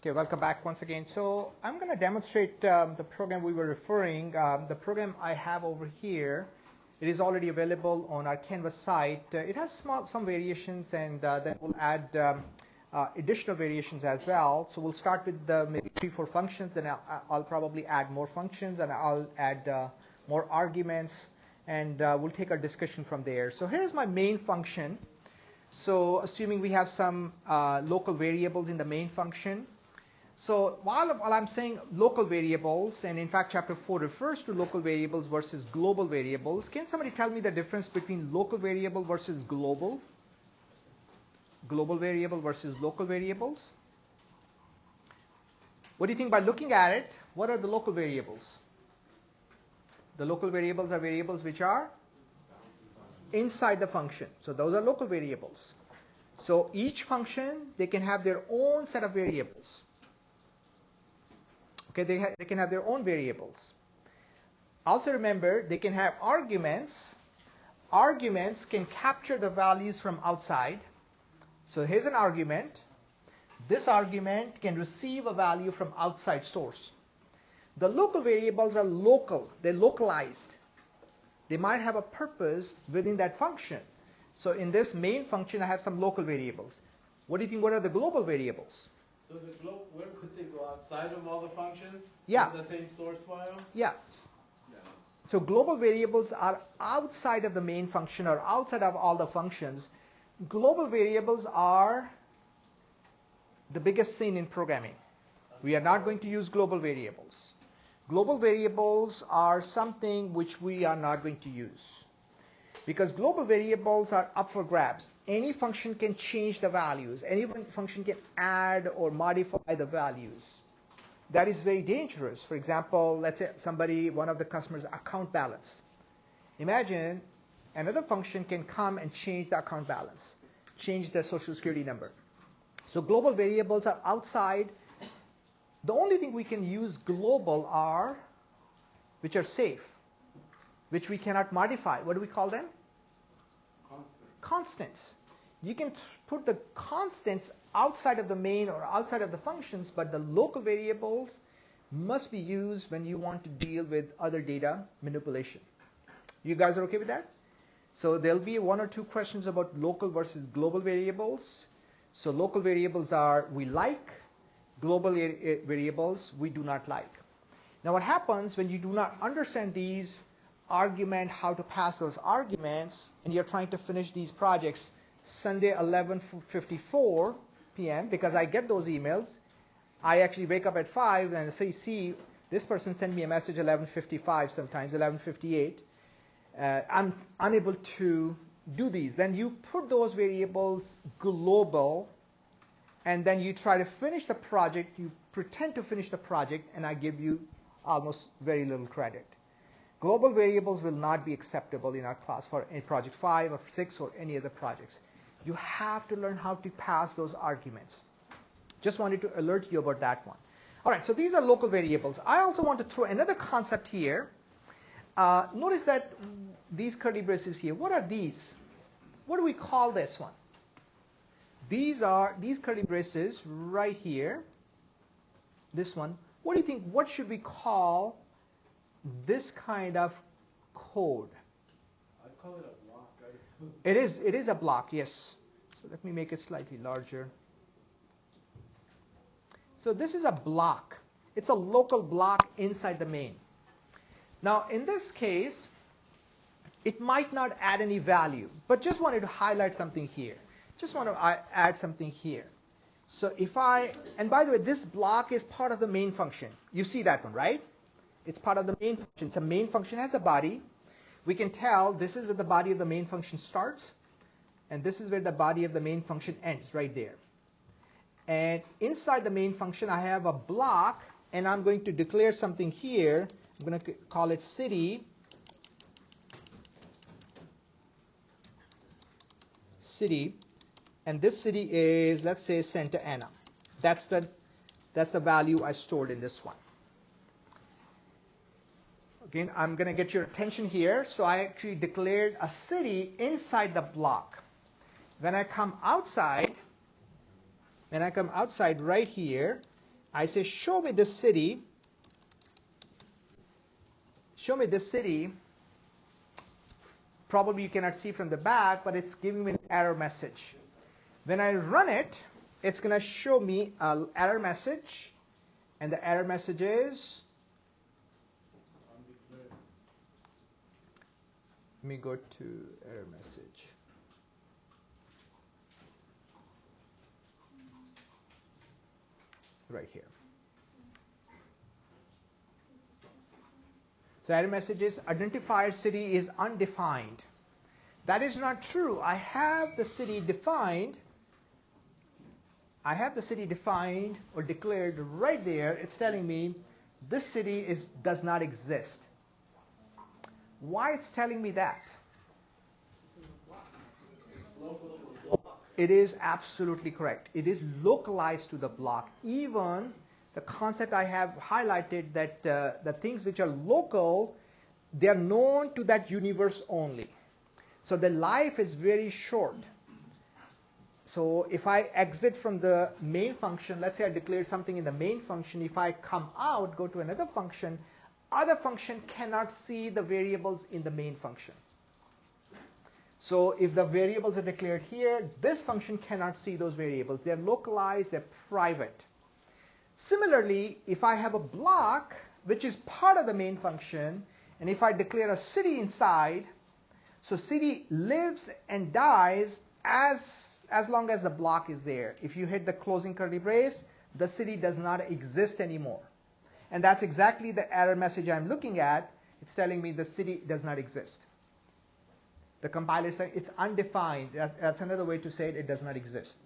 Okay, welcome back once again. So I'm going to demonstrate the program we were referring. The program I have over here, it is already available on our Canvas site. It has some variations, and then we'll add additional variations as well. So we'll start with maybe 3-4 functions, then I'll probably add more functions, and I'll add more arguments, and we'll take our discussion from there. So here's my main function. So assuming we have some local variables in the main function. So while I'm saying local variables, and in fact chapter 4 refers to local variables versus global variables, can somebody tell me the difference between local variable versus global? Global variable versus local variables? What do you think by looking at it? What are the local variables? The local variables are variables which are inside the function. So those are local variables. So each function, they can have their own set of variables. Okay, they can have their own variables. Also remember, they can have arguments. Arguments can capture the values from outside. So here's an argument. This argument can receive a value from outside source. The local variables are local. They're localized. They might have a purpose within that function. So in this main function, I have some local variables. What do you think? What are the global variables? So where could they go outside of all the functions? Yeah. In the same source file? Yeah. So global variables are outside of the main function or outside of all the functions. Global variables are the biggest sin in programming. We are not going to use global variables. Global variables are something which we are not going to use, because global variables are up for grabs. Any function can change the values. Any function can add or modify the values. That is very dangerous. For example, let's say one of the customers' account balance. Imagine another function can come and change the account balance, change the social security number. So global variables are outside. The only thing we can use global are which are safe, which we cannot modify. What do we call them? Constants. You can put the constants outside of the main or outside of the functions, but the local variables must be used when you want to deal with other data manipulation. You guys are okay with that? So there'll be 1 or 2 questions about local versus global variables. So local variables are we like, global variables we do not like. Now what happens when you do not understand these argument, how to pass those arguments, and you're trying to finish these projects Sunday 11:54 p.m. because I get those emails. I actually wake up at 5 and say, see, this person sent me a message 11:55 sometimes, 11:58. I'm unable to do these. Then you put those variables global, and then you try to finish the project. You pretend to finish the project, and I give you almost very little credit. Global variables will not be acceptable in our class for any project 5 or 6 or any other projects. You have to learn how to pass those arguments. Just wanted to alert you about that one. All right, so these are local variables. I also want to throw another concept here. Notice that these curly braces here, what are these? What do we call this one? These curly braces right here, this one. What do you think, what should we call this kind of code? I call it a block. It is a block, yes. So let me make it slightly larger. So this is a block. It's a local block inside the main. Now in this case, it might not add any value, but just wanted to highlight something here. Just want to add something here. So and by the way, this block is part of the main function. You see that one, right? It's part of the main function. So main function has a body. We can tell this is where the body of the main function starts, and this is where the body of the main function ends, right there. And inside the main function, I have a block, and I'm going to declare something here. I'm going to call it city. City. And this city is, let's say, Santa Ana. That's the value I stored in this one. Again, I'm going to get your attention here. So I actually declared a city inside the block. When I come outside right here, I say, show me this city. Show me this city. Probably you cannot see from the back, but it's giving me an error message. When I run it, it's going to show me an error message. And the error message is, let me go to error message. Right here. So error message is identifier city is undefined. That is not true. I have the city defined. I have the city defined or declared right there. It's telling me this city does not exist. Why it's telling me that? It is absolutely correct. It is localized to the block. Even the concept I have highlighted that the things which are local, they are known to that universe only. So the life is very short. So if I exit from the main function, let's say I declared something in the main function, if I come out, go to another function, other function cannot see the variables in the main function. So if the variables are declared here, this function cannot see those variables. They're localized, they're private. Similarly, if I have a block which is part of the main function, and if I declare a city inside, so city lives and dies as long as the block is there. If you hit the closing curly brace, the city does not exist anymore. And that's exactly the error message I'm looking at. It's telling me the city does not exist. The compiler is saying it's undefined. That's another way to say it does not exist.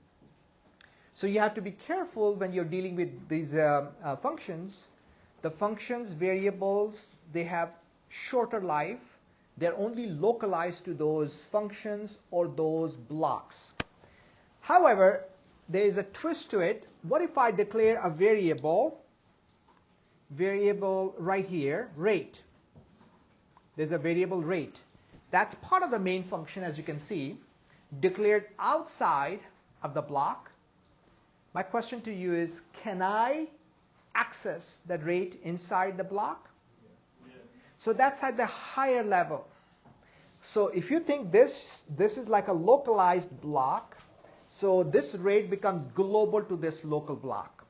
So you have to be careful when you're dealing with these functions. The functions, variables, they have shorter life. They're only localized to those functions or those blocks. However, there is a twist to it. What if I declare a variable right here, rate? There's a variable rate. That's part of the main function, as you can see, declared outside of the block. My question to you is, can I access that rate inside the block? Yes. So that's at the higher level. So if you think this is like a localized block, so this rate becomes global to this local block.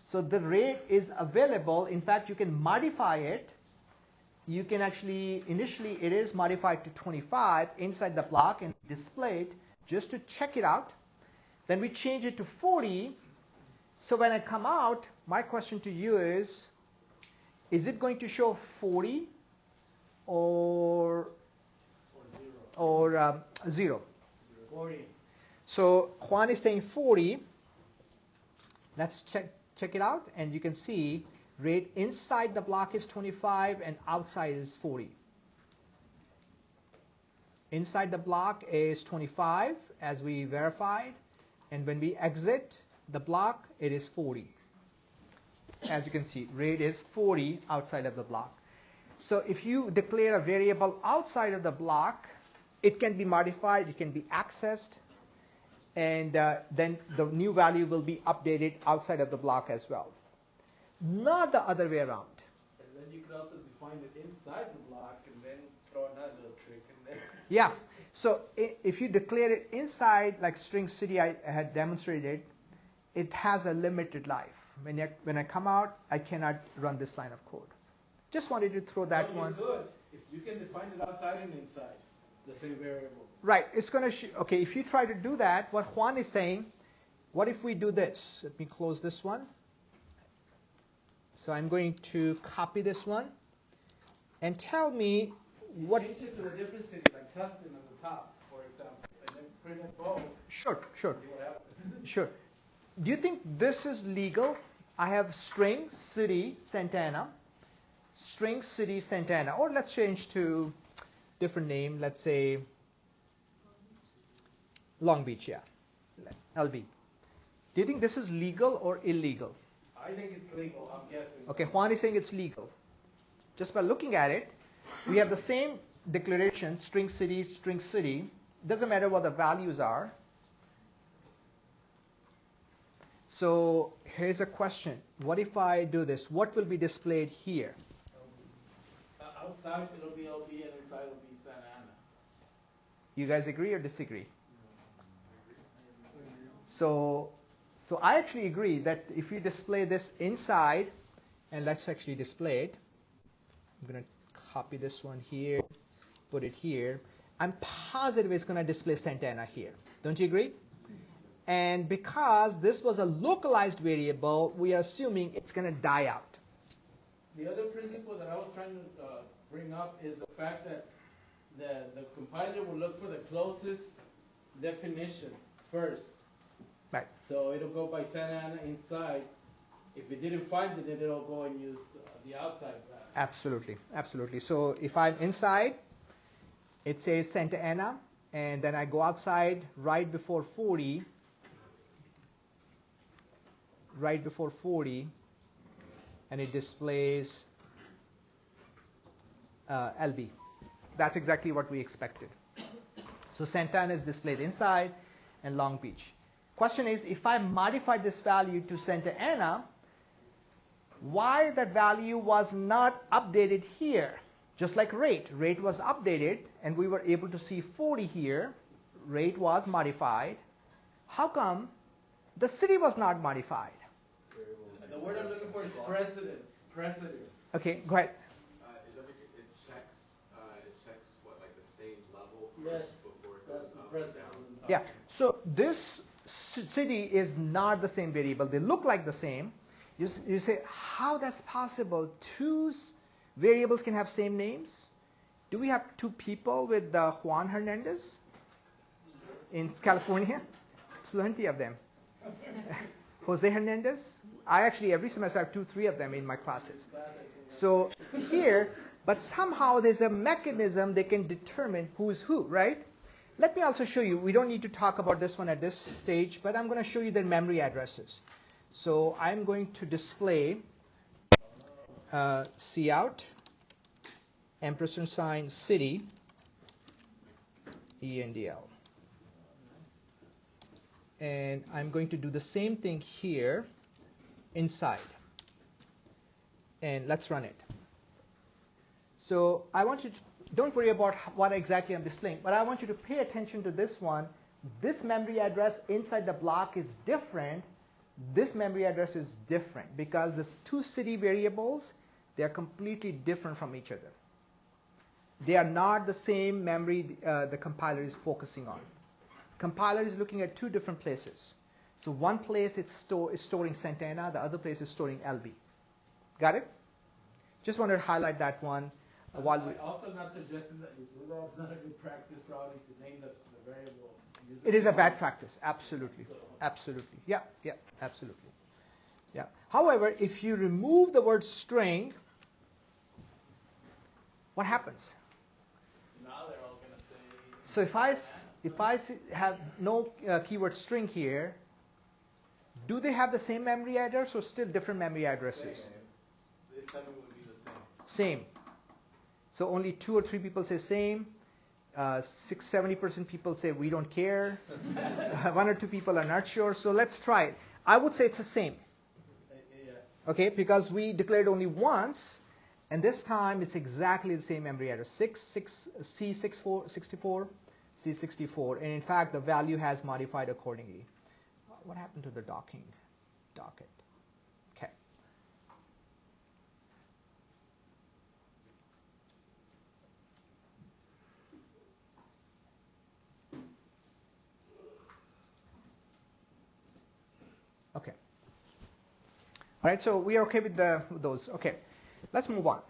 So the rate is available. In fact, you can modify it. You can actually, initially it is modified to 25 inside the block and display it just to check it out. Then we change it to 40. So when I come out, my question to you is it going to show 40 or 0? 40. So Juan is saying 40. Let's check it out, and you can see rate inside the block is 25 and outside is 40. Inside the block is 25 as we verified, and when we exit the block it is 40. As you can see, rate is 40 outside of the block. So if you declare a variable outside of the block, it can be modified, it can be accessed, and then the new value will be updated outside of the block as well. Not the other way around. And then you could also define it inside the block and then throw another little trick in there. Yeah. So if you declare it inside, like string city I had demonstrated, it has a limited life. When I come out, I cannot run this line of code. Just wanted to throw that one. You could. If you can define it outside and inside, the same variable. Right. It's going to okay, if you try to do that, what Juan is saying, what if we do this? Let me close this one. So I'm going to copy this one and tell me what. Change it to a different city, like Tustin on the top, for example, and then print it both. Sure. See what happens. Sure. Do you think this is legal? I have string city Santana, string city Santana, or let's change to different name. Let's say Long Beach. Yeah, LB. Do you think this is legal or illegal? I think it's legal, I'm guessing. Okay, Juan is saying it's legal. Just by looking at it, we have the same declaration, string city. Doesn't matter what the values are. So here's a question. What if I do this? What will be displayed here? Outside it'll be LB and inside it'll be Santa Ana. You guys agree or disagree? So I actually agree that if we display this inside, and let's actually display it. I'm going to copy this one here, put it here. I'm positive it's going to display Santa Ana here. Don't you agree? And because this was a localized variable, we are assuming it's going to die out. The other principle that I was trying to bring up is the fact that the compiler will look for the closest definition first. Right. So it'll go by Santa Ana inside. If it didn't find it, then it'll go and use the outside value. Absolutely, absolutely. So if I'm inside, it says Santa Ana, and then I go outside right before 40, and it displays LB. That's exactly what we expected. So Santa Ana is displayed inside and Long Beach. Question is, if I modify this value to Santa Ana, why that value was not updated here? Just like rate. Rate was updated, and we were able to see 40 here. Rate was modified. How come the city was not modified? The word I'm looking for is precedence. Precedence. Okay, go ahead. Is that because it checks what, like the same level Yes. before it That's goes the up and precedence. down? Yeah, so this city is not the same variable. They look like the same. You say, how that's possible? Two variables can have same names? Do we have two people with Juan Hernandez in California? Plenty of them. Jose Hernandez? I actually, every semester, I have 2-3 of them in my classes. So here, but somehow there's a mechanism they can determine who's who, right? Let me also show you, we don't need to talk about this one at this stage, but I'm going to show you their memory addresses. So I'm going to display cout, ampersand sign, city, ENDL. And I'm going to do the same thing here inside. And let's run it. So I want you to, don't worry about what exactly I'm displaying, but I want you to pay attention to this one. This memory address inside the block is different. This memory address is different because these two city variables, they are completely different from each other. They are not the same memory the compiler is focusing on. Compiler is looking at two different places. So one place is storing Santa Ana, the other place is storing LB. Got it? Just wanted to highlight that one. While we Also not suggesting that you do that. It's not a good practice routing to name the variable. It is a bad practice, absolutely. Absolutely. Yeah, absolutely. Yeah. However, if you remove the word string, what happens? Now they're all going to say. So if I have no keyword string here, do they have the same memory address or still different memory addresses? This time it would be the Same. same. So only 2 or 3 people say same. 70% people say we don't care. 1 or 2 people are not sure. So let's try it. I would say it's the same. Yeah. Okay, because we declared only once, and this time it's exactly the same memory address, C64, C64, and in fact the value has modified accordingly. What happened to the docket? Okay. Okay. All right, so we are okay with those. Okay, let's move on.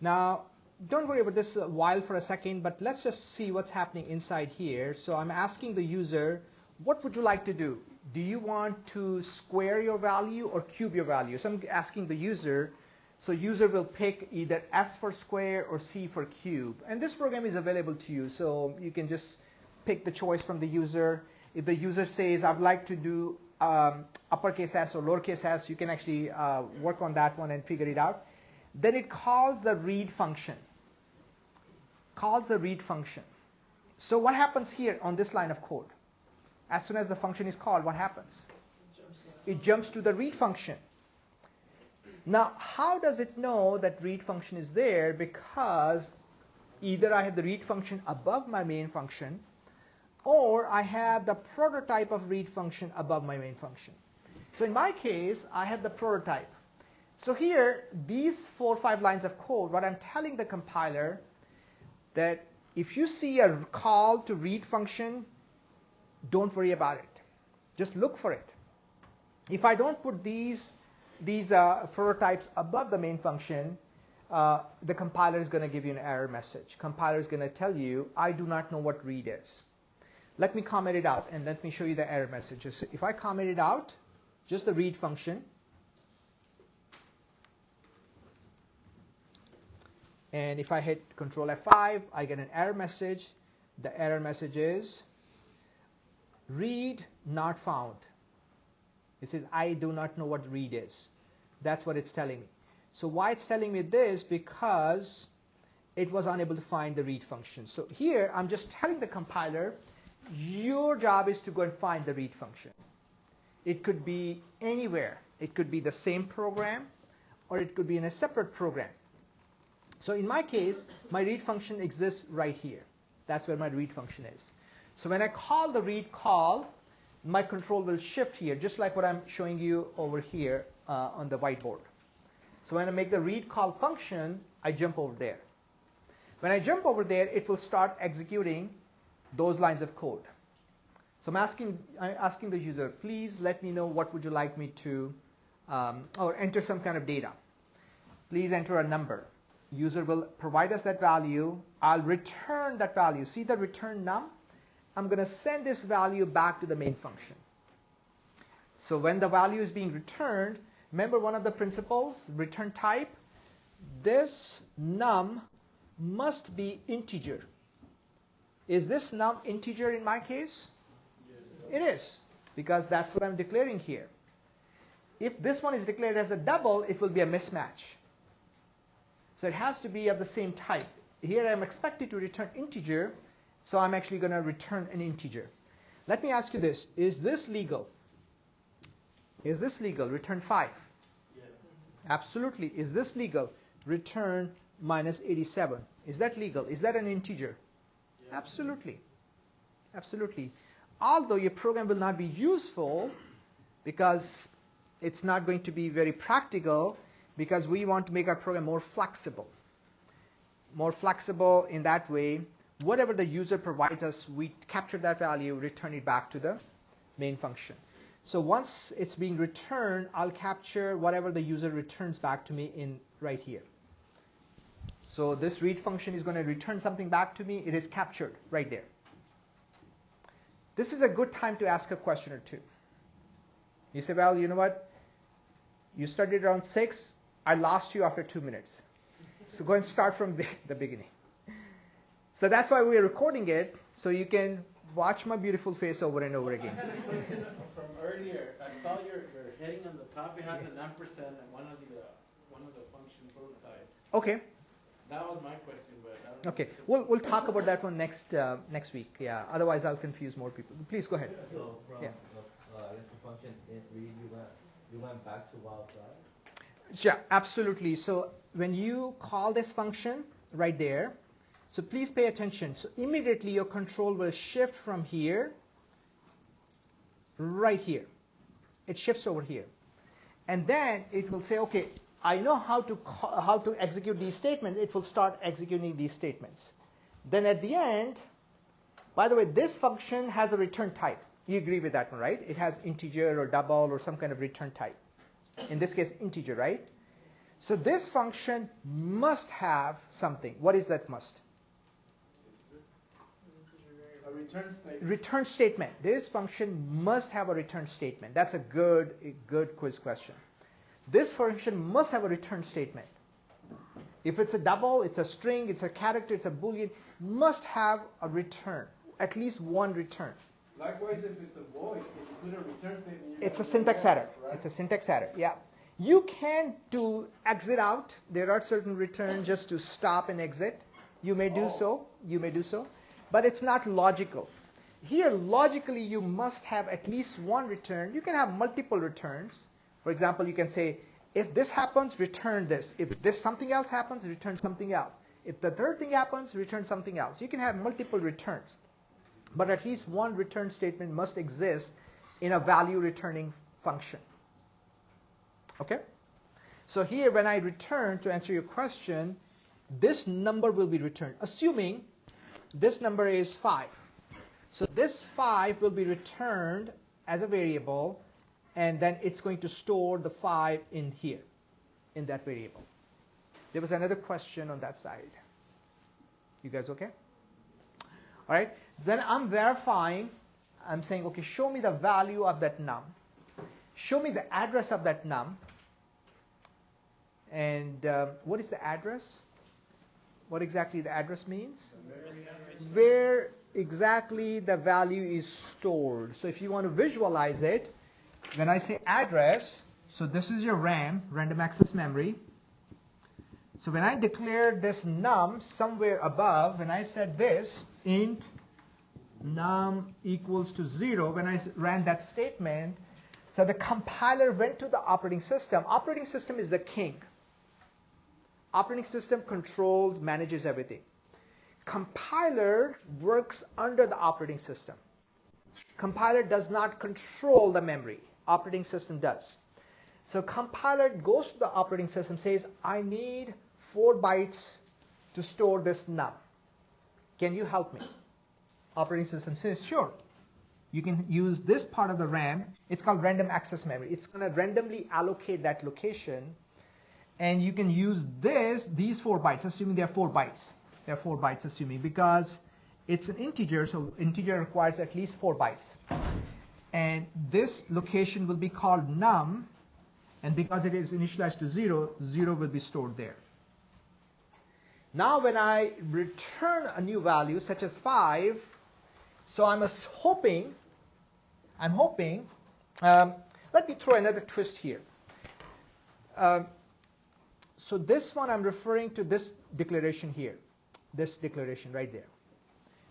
Now, don't worry about this while for a second, but let's just see what's happening inside here. So I'm asking the user, what would you like to do? Do you want to square your value or cube your value? So I'm asking the user. So user will pick either S for square or C for cube. And this program is available to you, so you can just pick the choice from the user. If the user says, I'd like to do uppercase S or lowercase s, you can actually work on that one and figure it out. Then it calls the read function. So what happens here on this line of code? As soon as the function is called, what happens? it jumps to the read function. Now, how does it know that read function is there? Because either I have the read function above my main function, or I have the prototype of read function above my main function. So in my case, I have the prototype. So here, these 4 or 5 lines of code, what I'm telling the compiler, that if you see a call to read function, don't worry about it. Just look for it. If I don't put these prototypes above the main function, the compiler is going to give you an error message. Compiler is going to tell you, I do not know what read is. Let me comment it out, and let me show you the error messages. If I comment it out, just the read function, and if I hit Control F5, I get an error message. The error message is read not found. It says, I do not know what read is. That's what it's telling me. So why it's telling me this? Because it was unable to find the read function. So here, I'm just telling the compiler, your job is to go and find the read function. It could be anywhere. It could be the same program, or it could be in a separate program. So in my case, my read function exists right here. That's where my read function is. So when I call the read call, my control will shift here, just like what I'm showing you over here on the whiteboard. So when I make the read call function, I jump over there. When I jump over there, it will start executing those lines of code. So I'm asking the user, please let me know what would you like me to, or enter some kind of data. Please enter a number. User will provide us that value. I'll return that value. See the return num? I'm going to send this value back to the main function. So when the value is being returned, remember one of the principles, return type, this num must be integer. Is this num integer in my case? It is, because that's what I'm declaring here. If this one is declared as a double, it will be a mismatch. So it has to be of the same type. Here I'm expected to return integer, so I'm actually going to return an integer. Let me ask you this. Is this legal? Is this legal? Return 5. Yeah. Absolutely. Is this legal? Return minus 87. Is that legal? Is that an integer? Yeah. Absolutely. Absolutely. Although your program will not be useful because it's not going to be very practical, because we want to make our program more flexible. More flexible in that way, whatever the user provides us, we capture that value, return it back to the main function. So once it's being returned, I'll capture whatever the user returns back to me in right here. So this read function is going to return something back to me. It is captured right there. This is a good time to ask a question or two. You say, well, you know what? You started around 6. I lost you after 2 minutes. So go and start from the beginning. So that's why we're recording it, so you can watch my beautiful face over and over again. I had a question from earlier. I saw your heading on the top. It has an ampersand and one of the function prototypes. Okay. That was my question, but I don't know. Okay. We'll talk about that one next week. Yeah. Otherwise, I'll confuse more people. Please go ahead. So from Yeah. the function int read, you went back to wild flag? Yeah, absolutely. So when you call this function right there, so please pay attention. So immediately your control will shift from here, right here. It shifts over here. And then it will say, okay, I know how to execute these statements. It will start executing these statements. Then at the end, by the way, this function has a return type. You agree with that one, right? It has integer or double or some kind of return type. In this case, integer, right? So this function must have something. What is that must? A return statement. Return statement. This function must have a return statement. That's a good quiz question. This function must have a return statement. If it's a double, it's a string, it's a character, it's a boolean, must have a return, at least one return. Likewise, if it's a void, if you put a return statement, it's a syntax error. Right? It's a syntax error. Yeah. You can do exit out. There are certain returns just to stop and exit. You may do so. You may do so. But it's not logical. Here, logically, you must have at least one return. You can have multiple returns. For example, you can say, if this happens, return this. If this something else happens, return something else. If the third thing happens, return something else. You can have multiple returns. But at least one return statement must exist in a value returning function. Okay? So here, when I return, to answer your question, this number will be returned, assuming this number is 5. So this 5 will be returned as a variable, and then it's going to store the 5 in here, in that variable. There was another question on that side. You guys okay? All right. Then I'm verifying. I'm saying, okay, show me the value of that num. Show me the address of that num. And what is the address? What exactly the address means? Where exactly the value is stored. So if you want to visualize it, when I say address, so this is your RAM, random access memory. So when I declare this num somewhere above, when I said this, int num equals to 0, when I ran that statement, so the compiler went to the operating system. Operating system is the king. Operating system controls, manages everything. Compiler works under the operating system. Compiler does not control the memory. Operating system does. So compiler goes to the operating system, says, I need 4 bytes to store this num. Can you help me? Operating system says, sure. You can use this part of the RAM. It's called random access memory. It's going to randomly allocate that location. And you can use these 4 bytes, assuming they're 4 bytes. They're 4 bytes, assuming, because it's an integer, so integer requires at least 4 bytes. And this location will be called num, and because it is initialized to 0, 0 will be stored there. Now when I return a new value, such as 5, so I'm hoping, let me throw another twist here. So this one, I'm referring to this declaration here, this declaration right there.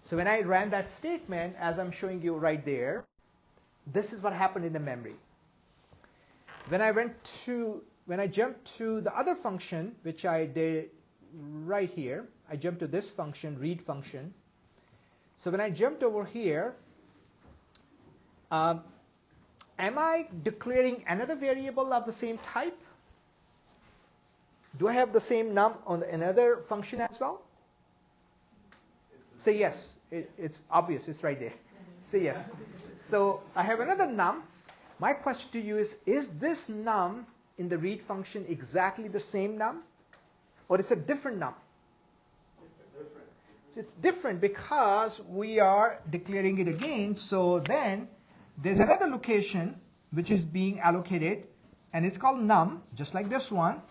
So when I ran that statement, as I'm showing you right there, this is what happened in the memory. When I jumped to the other function, which I did right here, I jumped to this function, read function. So when I jumped over here, am I declaring another variable of the same type? Do I have the same num on another function as well? Say yes. It's obvious. It's right there. Say yes. So I have another num. My question to you is this num in the read function exactly the same num? Or is it a different num? It's different. So it's different because we are declaring it again. So then there's another location which is being allocated, and it's called num, just like this one.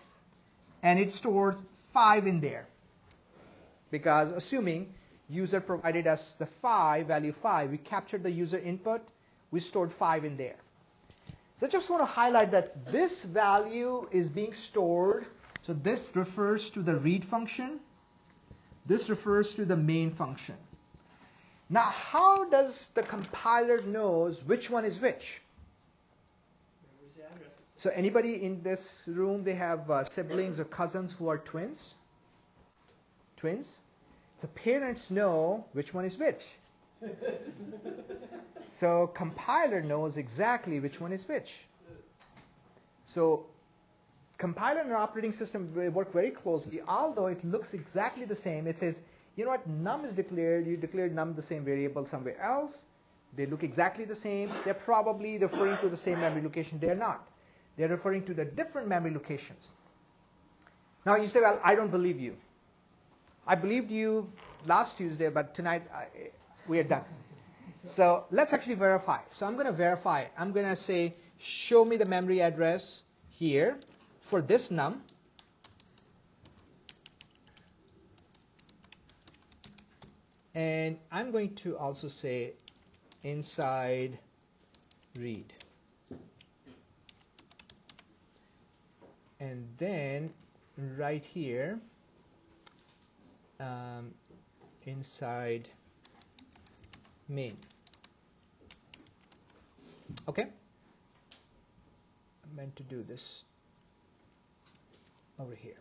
And it stores 5 in there. Because assuming user provided us the value 5, we captured the user input, we stored 5 in there. So I just want to highlight that this value is being stored. So this refers to the read function. This refers to the main function. Now, how does the compiler knows which one is which? So anybody in this room, they have siblings or cousins who are twins? Twins? So parents know which one is which. So compiler knows exactly which one is which. So compiler and operating system work very closely. Although it looks exactly the same, it says, you know what, num is declared. You declared num the same variable somewhere else. They look exactly the same. They're probably referring to the same memory location. They're not. They're referring to the different memory locations. Now you say, well, I don't believe you. I believed you last Tuesday, but tonight we are done. So let's actually verify. So I'm going to verify. I'm going to say, show me the memory address here for this num. And I'm going to also say inside read. And then right here, inside main. Okay? I meant to do this over here.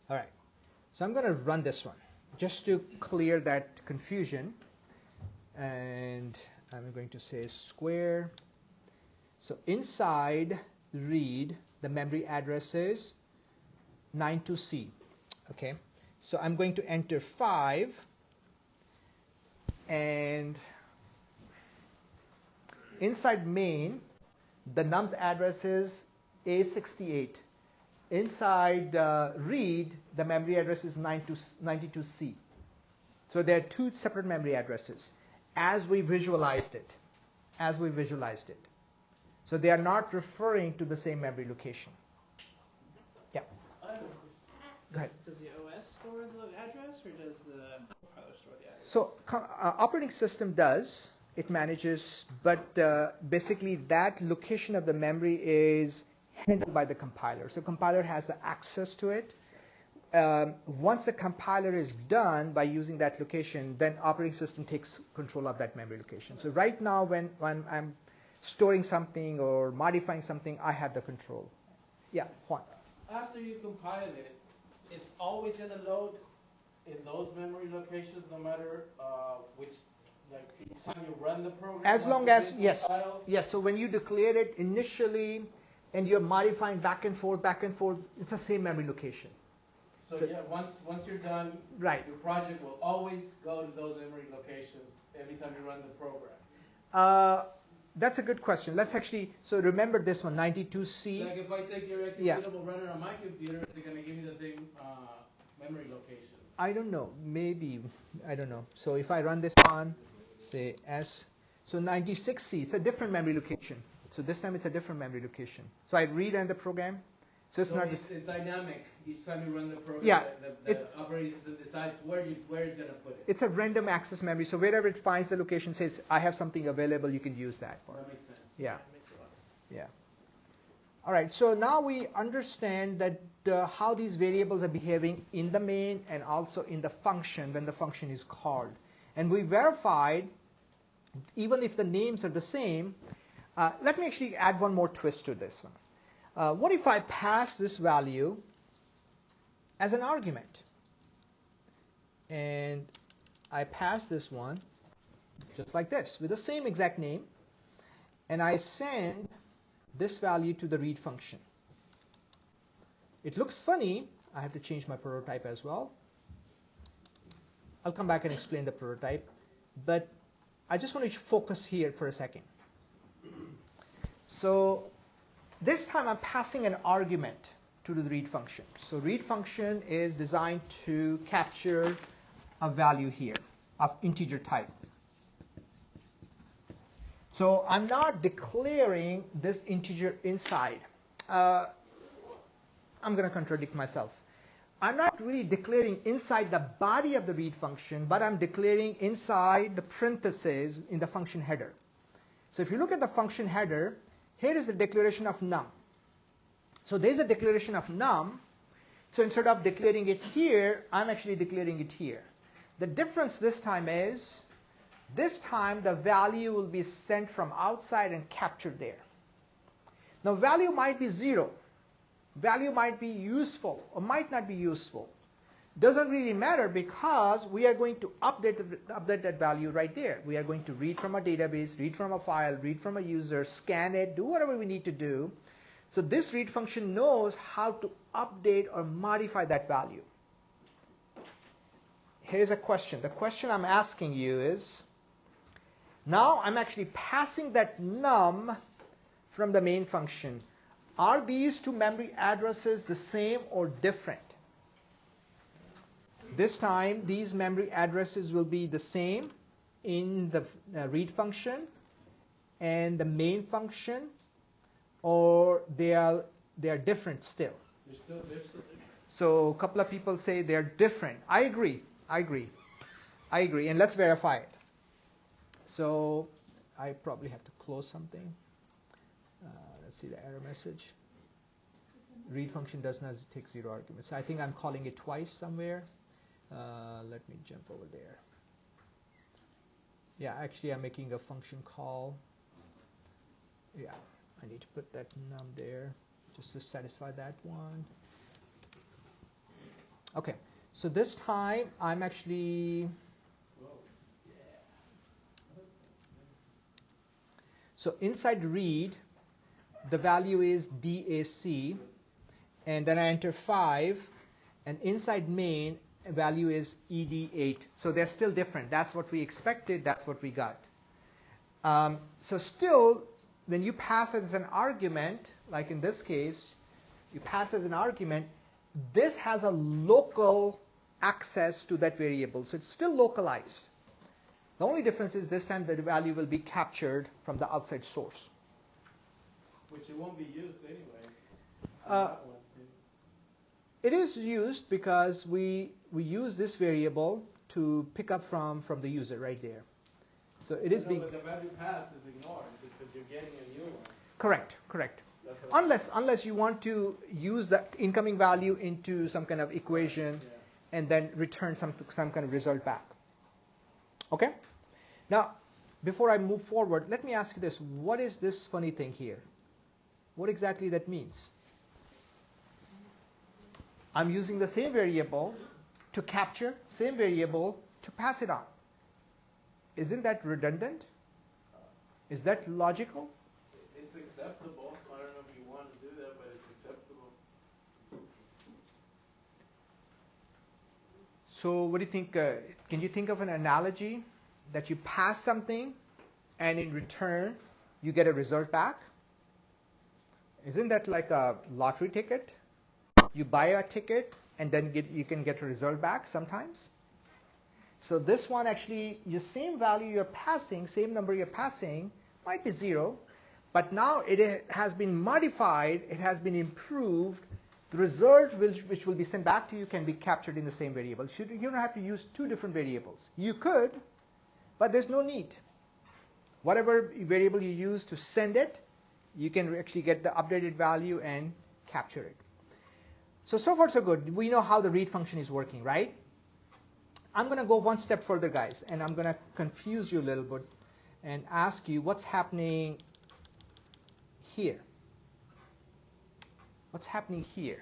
All right. So I'm going to run this one just to clear that confusion. And I'm going to say square. So inside read, the memory address is 92C. Okay. So I'm going to enter 5. And inside main, the num's address is A68. Inside read, the memory address is 92C. So there are 2 separate memory addresses as we visualized it. So they are not referring to the same memory location. Yeah. Go ahead. Does the OS store the address, or does the compiler store the address? So operating system does. It manages, but basically that location of the memory is handled by the compiler. So compiler has the access to it. Once the compiler is done by using that location, then operating system takes control of that memory location. So right now when I'm storing something or modifying something, I have the control. Yeah, Juan. After you compile it, it's always going to load in those memory locations, no matter which, like each time you run the program. As long as, yes. So when you declare it initially and you're modifying back and forth, it's the same memory location. So yeah, once you're done, right, your project will always go to those memory locations every time you run the program. That's a good question. Let's actually, so remember this one, 92C. Like if I take your executable, run it on my computer, is it going to give me the same memory locations? I don't know. Maybe. I don't know. So if I run this on, say S, so 96C, it's a different memory location. So this time it's a different memory location. So I rerun the program. So it's not it's dynamic. Each time you run the program, yeah, the operating system decides where it's going to put it. It's a random access memory. So wherever it finds the location, says, I have something available, you can use that. That makes sense. Yeah. That makes a lot of sense. Yeah. All right. So now we understand that how these variables are behaving in the main and also in the function when the function is called. And we verified, even if the names are the same, let me actually add one more twist to this one. What if I pass this value as an argument? And I pass this one just like this with the same exact name. And I send this value to the read function. It looks funny. I have to change my prototype as well. I'll come back and explain the prototype. But I just want to focus here for a second. So this time I'm passing an argument to the read function. So read function is designed to capture a value here of integer type. So I'm not declaring this integer inside. I'm going to contradict myself. I'm not really declaring inside the body of the read function, but I'm declaring inside the parentheses in the function header. So if you look at the function header, here is the declaration of num. So there's a declaration of num. So instead of declaring it here, I'm actually declaring it here. The difference this time is, this time the value will be sent from outside and captured there. Now value might be 0. Value might be useful or might not be useful. Doesn't really matter because we are going to update that value right there. We are going to read from a database, read from a file, read from a user, scan it, do whatever we need to do. So this read function knows how to update or modify that value. Here's a question. The question I'm asking you is, now I'm actually passing that num from the main function. Are these two memory addresses the same or different? This time, these memory addresses will be the same in the read function and the main function, or they are different still. They're still different. So a couple of people say they're different. I agree. And let's verify it. So I probably have to close something. Let's see the error message. Read function does not take 0 arguments. So I think I'm calling it twice somewhere. Let me jump over there. Yeah, actually I'm making a function call. Yeah, I need to put that num there just to satisfy that one. Okay, so this time I'm actually, so inside read, the value is DAC, and then I enter 5, and inside main, value is ED8. So they're still different. That's what we expected. That's what we got. So still, when you pass as an argument, like in this case, you pass as an argument, this has a local access to that variable. So it's still localized. The only difference is this time the value will be captured from the outside source. Which it won't be used anyway. It is used because we use this variable to pick up from the user right there. So it is being. But the value passed is ignored because you're getting a new one. Correct. Unless you want to use the incoming value into some kind of equation, and then return some kind of result back. Okay? Now, before I move forward, let me ask you this. What is this funny thing here? What exactly that means? I'm using the same variable to capture, same variable to pass it on. Isn't that redundant? Is that logical? It's acceptable. I don't know if you want to do that, but it's acceptable. So what do you think? Can you think of an analogy that you pass something and in return you get a result back? Isn't that like a lottery ticket? You buy a ticket and then you can get a result back sometimes. So this one actually, the same value you're passing, same number you're passing, might be 0, but now it has been modified, it has been improved. The result which will be sent back to you can be captured in the same variable. You don't have to use 2 different variables. You could, but there's no need. Whatever variable you use to send it, you can actually get the updated value and capture it. So far so good. We know how the read function is working, right? I'm going to go one step further, guys, and I'm going to confuse you a little bit and ask you what's happening here. What's happening here?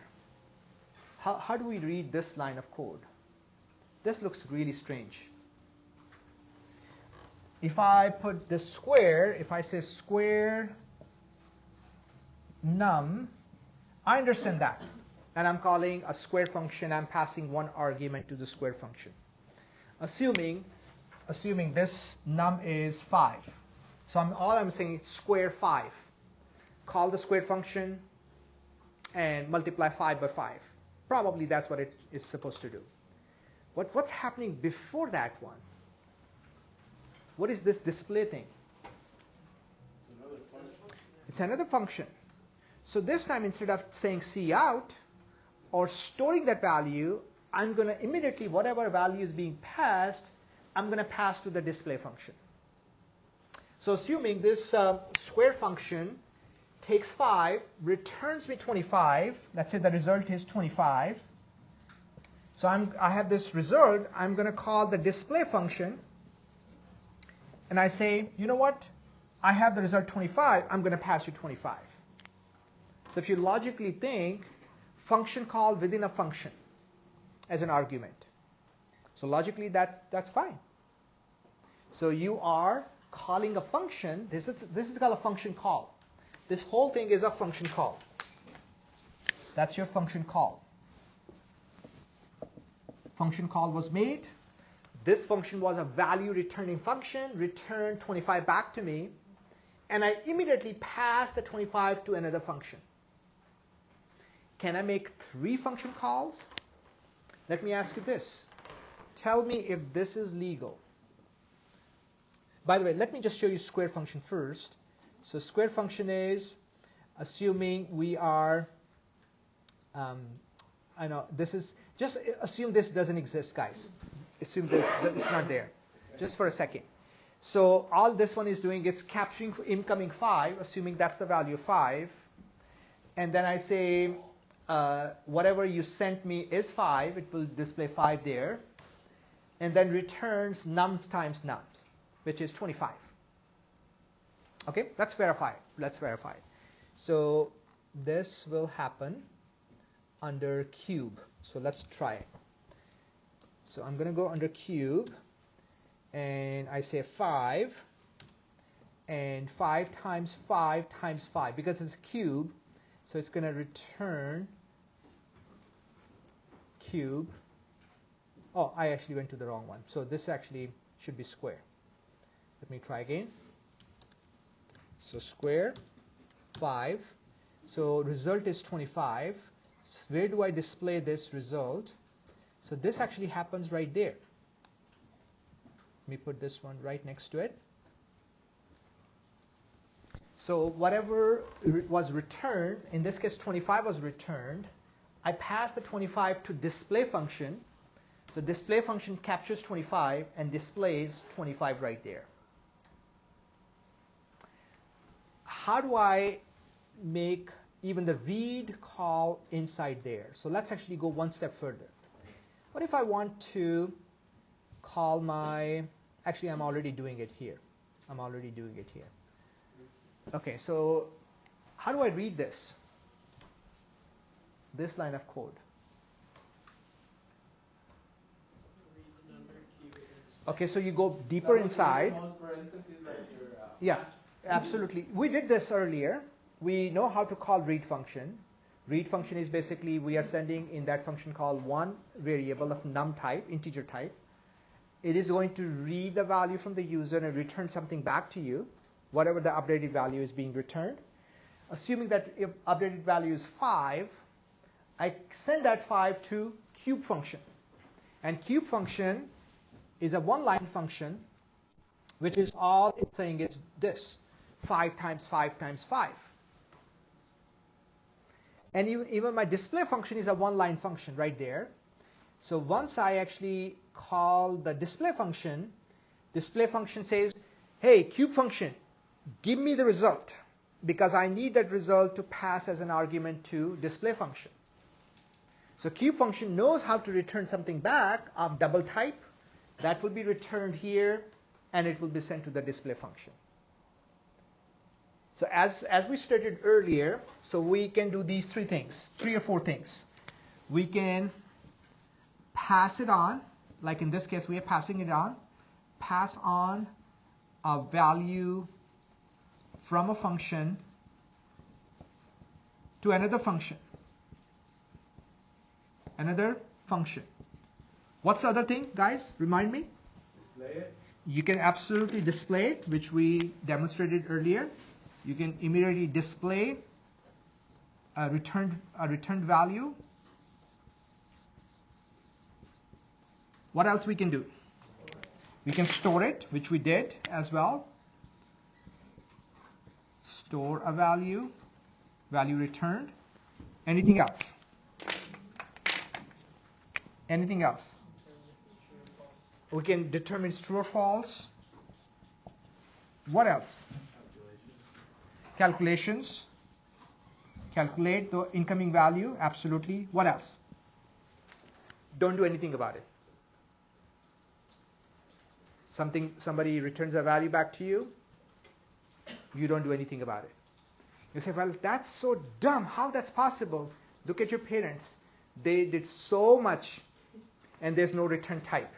How do we read this line of code? This looks really strange. If I put the square, if I say square num, I understand that. And I'm calling a square function. I'm passing one argument to the square function. Assuming this num is 5. So all I'm saying is square 5. Call the square function and multiply 5 by 5. Probably that's what it is supposed to do. What's happening before that one? What is this display thing? It's another function. So this time, instead of saying cout or storing that value, I'm going to immediately, whatever value is being passed, I'm going to pass to the display function. So assuming this square function takes 5, returns me 25. Let's say the result is 25. So I have this result. I'm going to call the display function. And I say, you know what? I have the result 25. I'm going to pass you 25. So if you logically think, function call within a function as an argument. So logically, that's fine. So you are calling a function. This is called a function call. This whole thing is a function call. That's your function call. Function call was made. This function was a value returning function, returned 25 back to me, and I immediately pass the 25 to another function. Can I make 3 function calls? Let me ask you this. Tell me if this is legal. By the way, let me just show you square function first. So square function is assuming we are, I know this is, just assume this doesn't exist, guys. Assume that it's not there, just for a second. So all this one is doing, it's capturing incoming 5, assuming that's the value of 5. And then I say, whatever you sent me is 5. It will display 5 there. And then returns nums times nums, which is 25. Okay, let's verify it. Let's verify it. So this will happen under cube. So let's try it. So I'm going to go under cube, and I say 5, and 5 times 5 times 5, because it's cube, so it's going to return cube. Oh, I actually went to the wrong one. So this actually should be square. Let me try again. So square 5. So result is 25. So where do I display this result? So this actually happens right there. Let me put this one right next to it. So whatever was returned, in this case 25 was returned, I pass the 25 to display function. So display function captures 25 and displays 25 right there. How do I make even the read call inside there? So let's actually go one step further. What if I want to call my, actually I'm already doing it here. I'm already doing it here. Okay, so how do I read this? This line of code. Okay, so you go deeper inside. Yeah, absolutely. We did this earlier. We know how to call read function. Read function is basically we are sending in that function called one variable of num type, integer type. It is going to read the value from the user and return something back to you, whatever the updated value is being returned. Assuming that if updated value is 5, I send that 5 to cube function. And cube function is a one-line function, which is all it's saying is this, 5 times 5 times 5. And even my display function is a one-line function right there. So once I actually call the display function says, hey, cube function, give me the result, because I need that result to pass as an argument to display function. So cube function knows how to return something back of double type. That will be returned here, and it will be sent to the display function. So as we stated earlier, so we can do these 3 things, 3 or 4 things. We can pass it on, like in this case we are passing it on, pass on a value from a function to another function. Another function. What's the other thing, guys? Remind me. Display it. You can absolutely display it, which we demonstrated earlier. You can immediately display a returned value. What else we can do? We can store it, which we did as well. Store a value, value returned. Anything else? Anything else? We can determine true or false. What else? Calculations. Calculate the incoming value. Absolutely. What else? Don't do anything about it. Somebody returns a value back to you. You don't do anything about it. You say, well, that's so dumb. How that's possible? Look at your parents. They did so much, and there's no return type.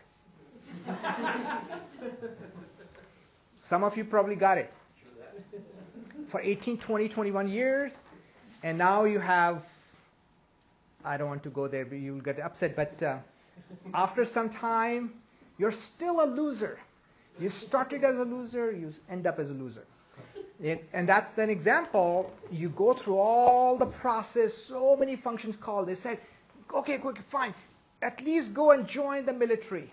Some of you probably got it for 18, 20, 21 years, and now you have, I don't want to go there, but you'll get upset, but after some time, you're still a loser. You started as a loser, you end up as a loser. And that's an example. You go through all the process, so many functions called. They said, okay, fine, at least go and join the military.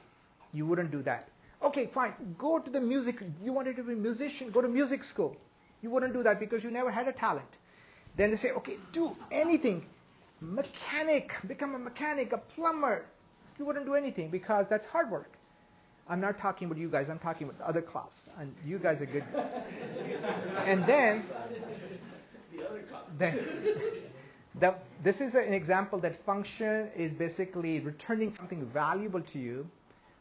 You wouldn't do that. Okay, fine, go to the music. You wanted to be a musician, go to music school. You wouldn't do that because you never had a talent. Then they say, okay, do anything. Mechanic, become a mechanic, a plumber. You wouldn't do anything because that's hard work. I'm not talking about you guys, I'm talking about the other class. And you guys are good. And then this is an example that function is basically returning something valuable to you.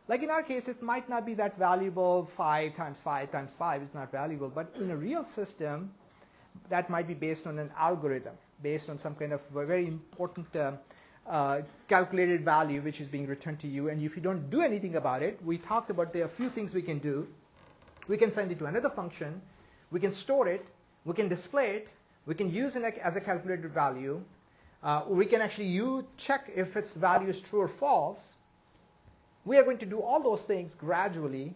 Like in our case, it might not be that valuable. 5 times 5 times 5 is not valuable. But in a real system, that might be based on an algorithm, based on some kind of very important calculated value which is being returned to you. And if you don't do anything about it, we talked about there are a few things we can do. We can send it to another function. We can store it. We can display it. We can use it as a calculated value. We can actually check if its value is true or false. We are going to do all those things gradually.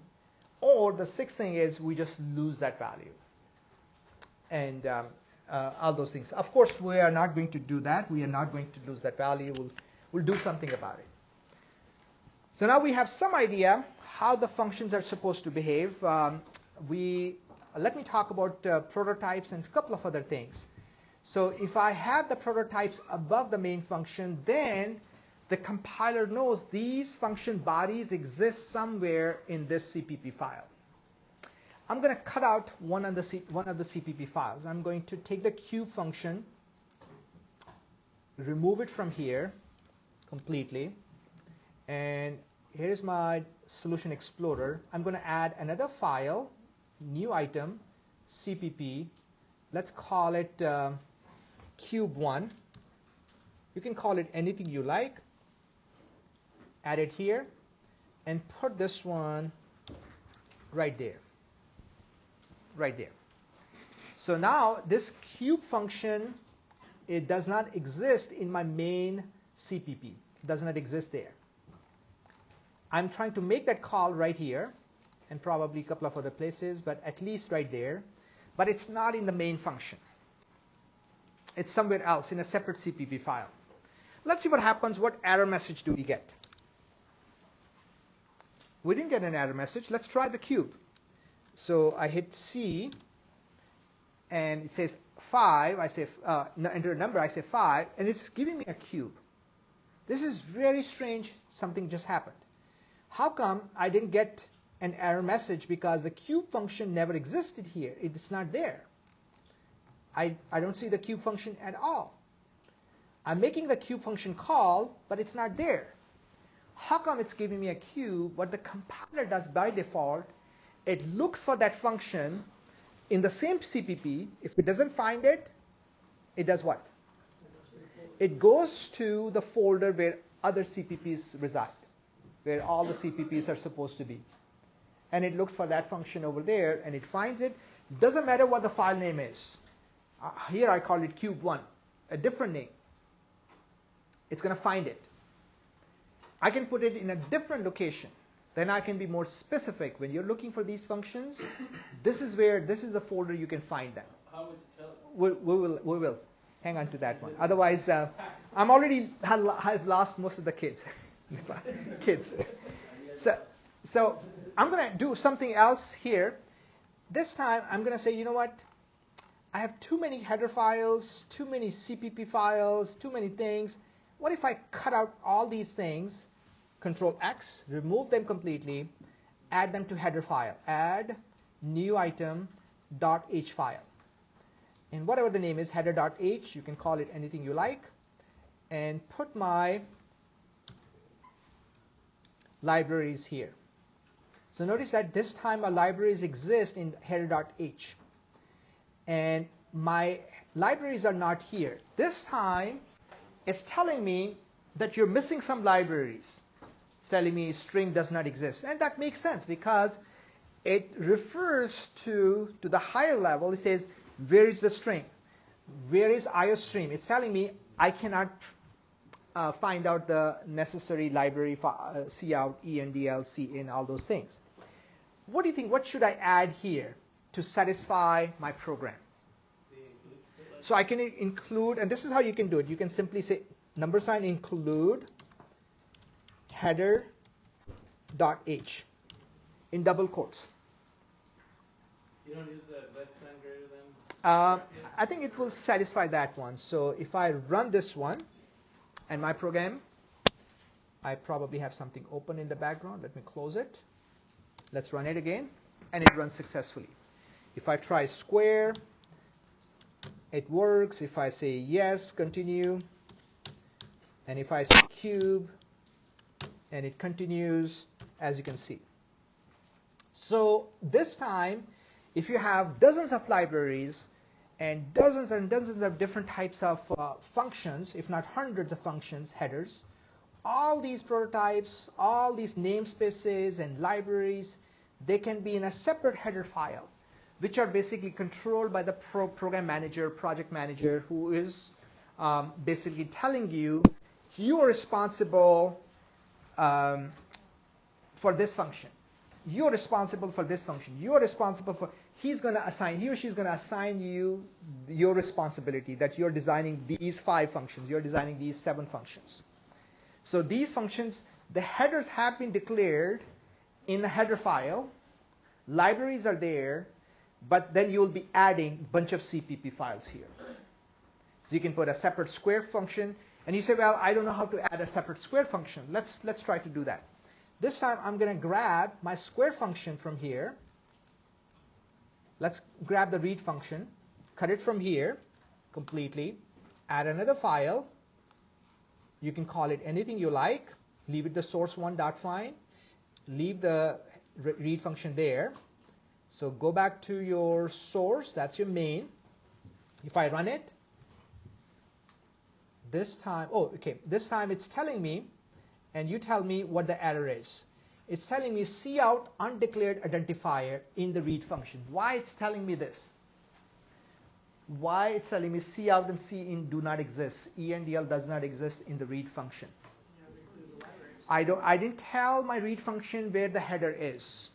Or the sixth thing is we just lose that value. And all those things. Of course, we are not going to do that. We are not going to lose that value. We'll do something about it. So now we have some idea how the functions are supposed to behave. Let me talk about prototypes and a couple of other things. So if I have the prototypes above the main function, then the compiler knows these function bodies exist somewhere in this CPP file. I'm going to cut out one of the CPP files. I'm going to take the cube function, remove it from here completely, and here's my solution explorer. I'm going to add another file, new item, CPP. Let's call it cube1. You can call it anything you like. Add it here, and put this one right there. Right there. So now this cube function, it does not exist in my main CPP. It does not exist there. I'm trying to make that call right here, and probably a couple of other places, but at least right there. But it's not in the main function. It's somewhere else in a separate CPP file. Let's see what happens. What error message do we get? We didn't get an error message. Let's try the cube. So I hit C, and it says 5. I say enter a number. I say 5, and it's giving me a cube. This is very strange. Something just happened. How come I didn't get an error message? Because the cube function never existed here. It's not there. I don't see the cube function at all. I'm making the cube function call, but it's not there. How come it's giving me a cube? What the compiler does by default, it looks for that function in the same CPP. If it doesn't find it, it does what? It goes to the folder where other CPPs reside, where all the CPPs are supposed to be. And it looks for that function over there, and it finds it. Doesn't matter what the file name is. Here I call it cube1, a different name. It's going to find it. I can put it in a different location. Then I can be more specific. When you're looking for these functions, this is the folder you can find them. How would you tell it? We will. Hang on to that one. Otherwise, I've lost most of the kids. So I'm going to do something else here. This time I'm going to say, you know what? I have too many header files, too many CPP files, too many things. What if I cut out all these things, Control X, remove them completely, add them to header file, add new item .h file. And whatever the name is, header.h, you can call it anything you like, and put my libraries here. So notice that this time my libraries exist in header.h. And my libraries are not here. This time, it's telling me that you're missing some libraries. It's telling me string does not exist. And that makes sense because it refers to the higher level. It says, where is the string? Where is IOStream? It's telling me I cannot find out the necessary library for cout, endl, cin, all those things. What do you think? What should I add here to satisfy my program? So I can include, and this is how you can do it. You can simply say # include header.h in double quotes. You don't use the less than greater than? I think it will satisfy that one. So if I run this one and my program, I probably have something open in the background. Let me close it. Let's run it again, and it runs successfully. If I try square, it works. If I say yes, continue, and if I say cube, and it continues, as you can see. So this time, if you have dozens of libraries and dozens of different types of functions, if not hundreds of functions, headers, all these prototypes, all these namespaces and libraries, they can be in a separate header file, which are basically controlled by the program manager, project manager, who is basically telling you, you are responsible for this function. You are responsible for this function. You are responsible for, he or she is going to assign you your responsibility, that you're designing these 5 functions, you're designing these 7 functions. So these functions, the headers have been declared in the header file, libraries are there, but then you'll be adding a bunch of CPP files here. So you can put a separate square function, and you say, well, I don't know how to add a separate square function. Let's try to do that. This time I'm going to grab my square function from here. Let's grab the read function, cut it from here completely, add another file. You can call it anything you like. Leave it the source1.find. Leave the read function there. So go back to your source. That's your main. If I run it, this time, this time it's telling me, and you tell me what the error is. It's telling me cout undeclared identifier in the read function. Why it's telling me this? Why it's telling me cout and cin do not exist. ENDL does not exist in the read function. I didn't tell my read function where the header is.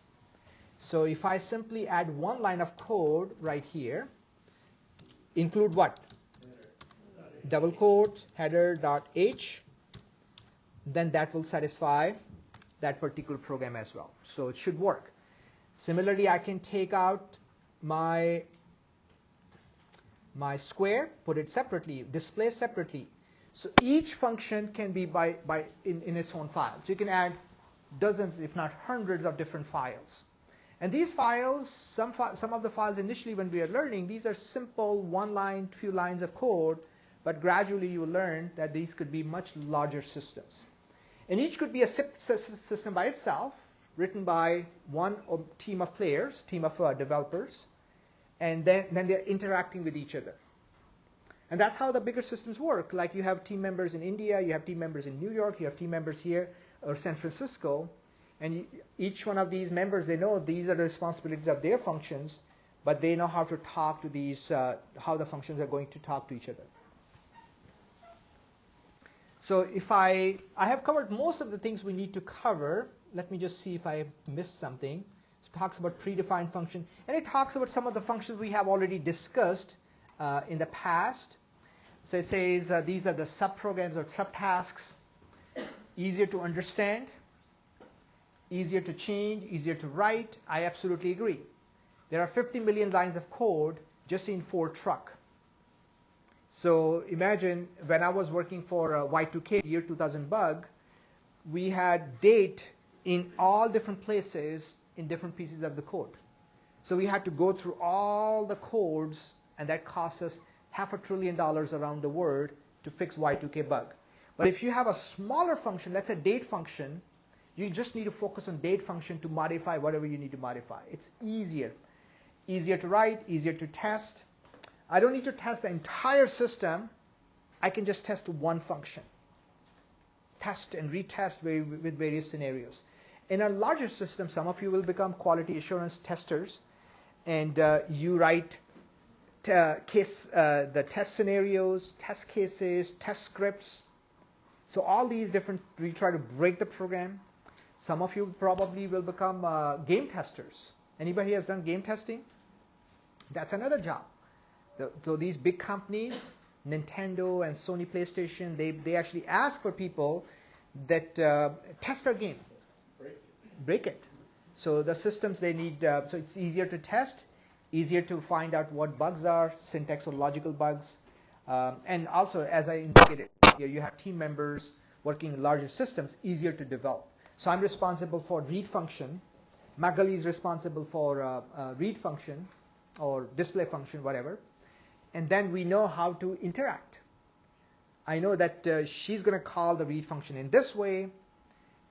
So if I simply add one line of code right here, include what? Double quotes, header.h, then that will satisfy that particular program as well. So it should work. Similarly, I can take out my square, put it separately, display separately. So each function can be in its own file. So you can add dozens, if not hundreds, of different files. And these files, some of the files initially when we are learning, these are simple one line, few lines of code, but gradually you will learn that these could be much larger systems. And each could be a system by itself, written by one team of players, team of developers, and then they're interacting with each other. And that's how the bigger systems work. Like you have team members in India, you have team members in New York, you have team members here or San Francisco, and each one of these members, they know these are the responsibilities of their functions, but they know how to talk to these, how the functions are going to talk to each other. So if I have covered most of the things we need to cover. Let me just see if I missed something. It talks about predefined function, and it talks about some of the functions we have already discussed in the past. So it says these are the subprograms or subtasks, easier to understand, easier to change, easier to write. I absolutely agree. There are 50 million lines of code just in Ford truck. So imagine when I was working for Y2K, year 2000 bug, we had date in all different places in different pieces of the code. So we had to go through all the codes, and that cost us $500 billion around the world to fix Y2K bug. But if you have a smaller function, let's say date function, you just need to focus on date function to modify whatever you need to modify. It's easier. Easier to write, easier to test. I don't need to test the entire system. I can just test one function. Test and retest with various scenarios. In a larger system, some of you will become quality assurance testers, and you write the test scenarios, test cases, test scripts. So all these different, we try to break the program. Some of you probably will become game testers. Anybody has done game testing? That's another job. So these big companies, Nintendo and Sony PlayStation, they actually ask for people that test their game. Break it. So the systems they need, so it's easier to test, easier to find out what bugs are, syntax or logical bugs. And also, as I indicated here, you have team members working in larger systems, easier to develop. So I'm responsible for read function. Magali is responsible for read function or display function, whatever. And then we know how to interact. I know that she's going to call the read function in this way,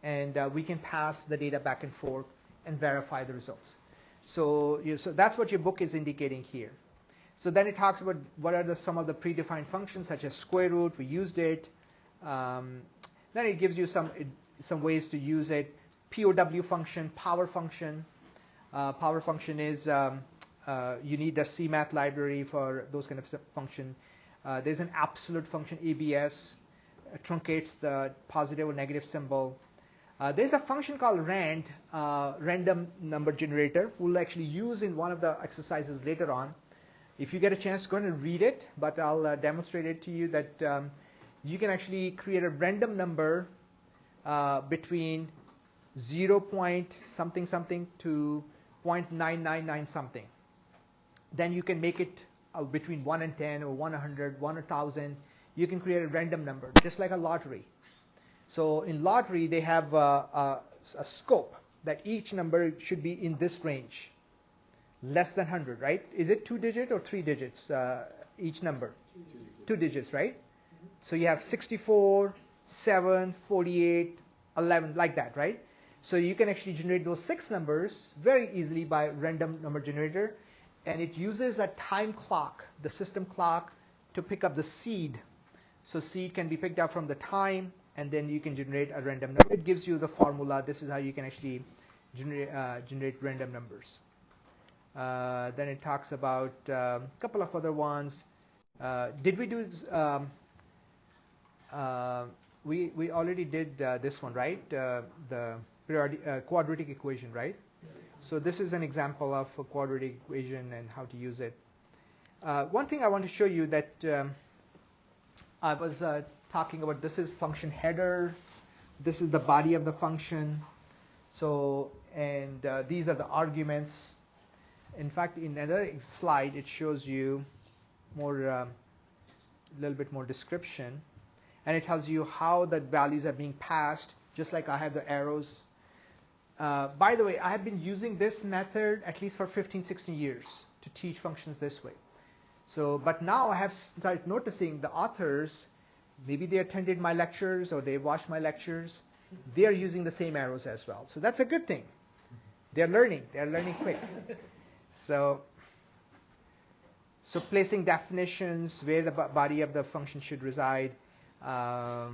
and we can pass the data back and forth and verify the results. So that's what your book is indicating here. So then it talks about what are some of the predefined functions, such as square root. We used it. Then it gives you some ways to use it. POW function, power function. Power function is you need the CMath library for those kind of function. There's an absolute function, ABS, truncates the positive or negative symbol. There's a function called rand, random number generator. We'll actually use in one of the exercises later on. If you get a chance, go ahead and read it, but I'll demonstrate it to you that you can actually create a random number between 0 point something something to 0.999 something. Then you can make it between 1 and 10 or 100, 1,000. You can create a random number, just like a lottery. So in lottery, they have a scope that each number should be in this range, less than 100, right? Is it 2 digits or 3 digits, each number? 2 digits, right? So you have 64, 7, 48, 11, like that, right? So you can actually generate those 6 numbers very easily by random number generator. And it uses a time clock, the system clock, to pick up the seed. So seed can be picked up from the time, and then you can generate a random number. It gives you the formula. This is how you can actually generate random numbers. Then it talks about a couple of other ones. Did we do? We already did this one, right? The quadratic equation, right? So this is an example of a quadratic equation and how to use it. One thing I want to show you that I was talking about, this is function header. This is the body of the function. So, and these are the arguments. In fact, in another slide, it shows you more, a little bit more description. And it tells you how the values are being passed, just like I have the arrows. By the way, I have been using this method at least for 15, 16 years to teach functions this way. So, but now I have started noticing the authors, maybe they attended my lectures or they watched my lectures, they are using the same arrows as well. So that's a good thing. They're learning quick. So placing definitions where the body of the function should reside. So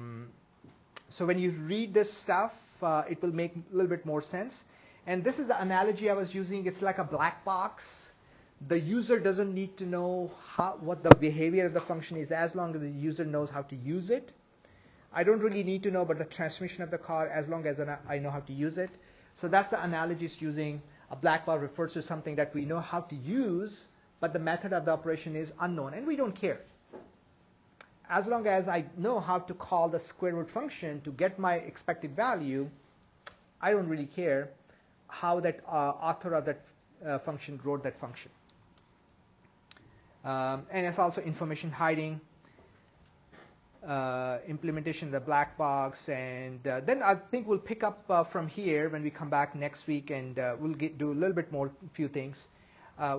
when you read this stuff, it will make a little bit more sense. And this is the analogy I was using. It's like a black box. The user doesn't need to know what the behavior of the function is as long as the user knows how to use it. I don't really need to know about the transmission of the car as long as I know how to use it. So that's the analogy it's using. A black box refers to something that we know how to use, but the method of the operation is unknown, and we don't care. As long as I know how to call the square root function to get my expected value, I don't really care how that author of that function wrote that function. And it's also information hiding, implementation of the black box, and then I think we'll pick up from here when we come back next week, and we'll do a little bit more, few things.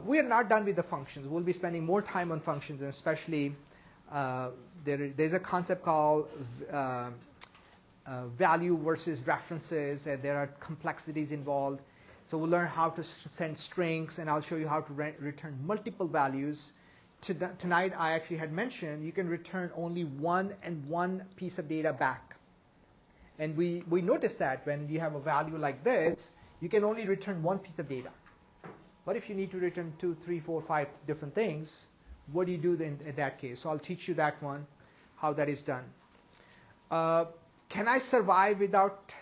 We are not done with the functions. We'll be spending more time on functions, and especially there's a concept called value versus references, and there are complexities involved. So we'll learn how to send strings, and I'll show you how to return multiple values. Tonight I actually had mentioned you can return only one piece of data back. And we noticed that when you have a value like this, you can only return one piece of data. But if you need to return 2, 3, 4, 5 different things, what do you do in that case? So I'll teach you that one, how that is done. Can I survive without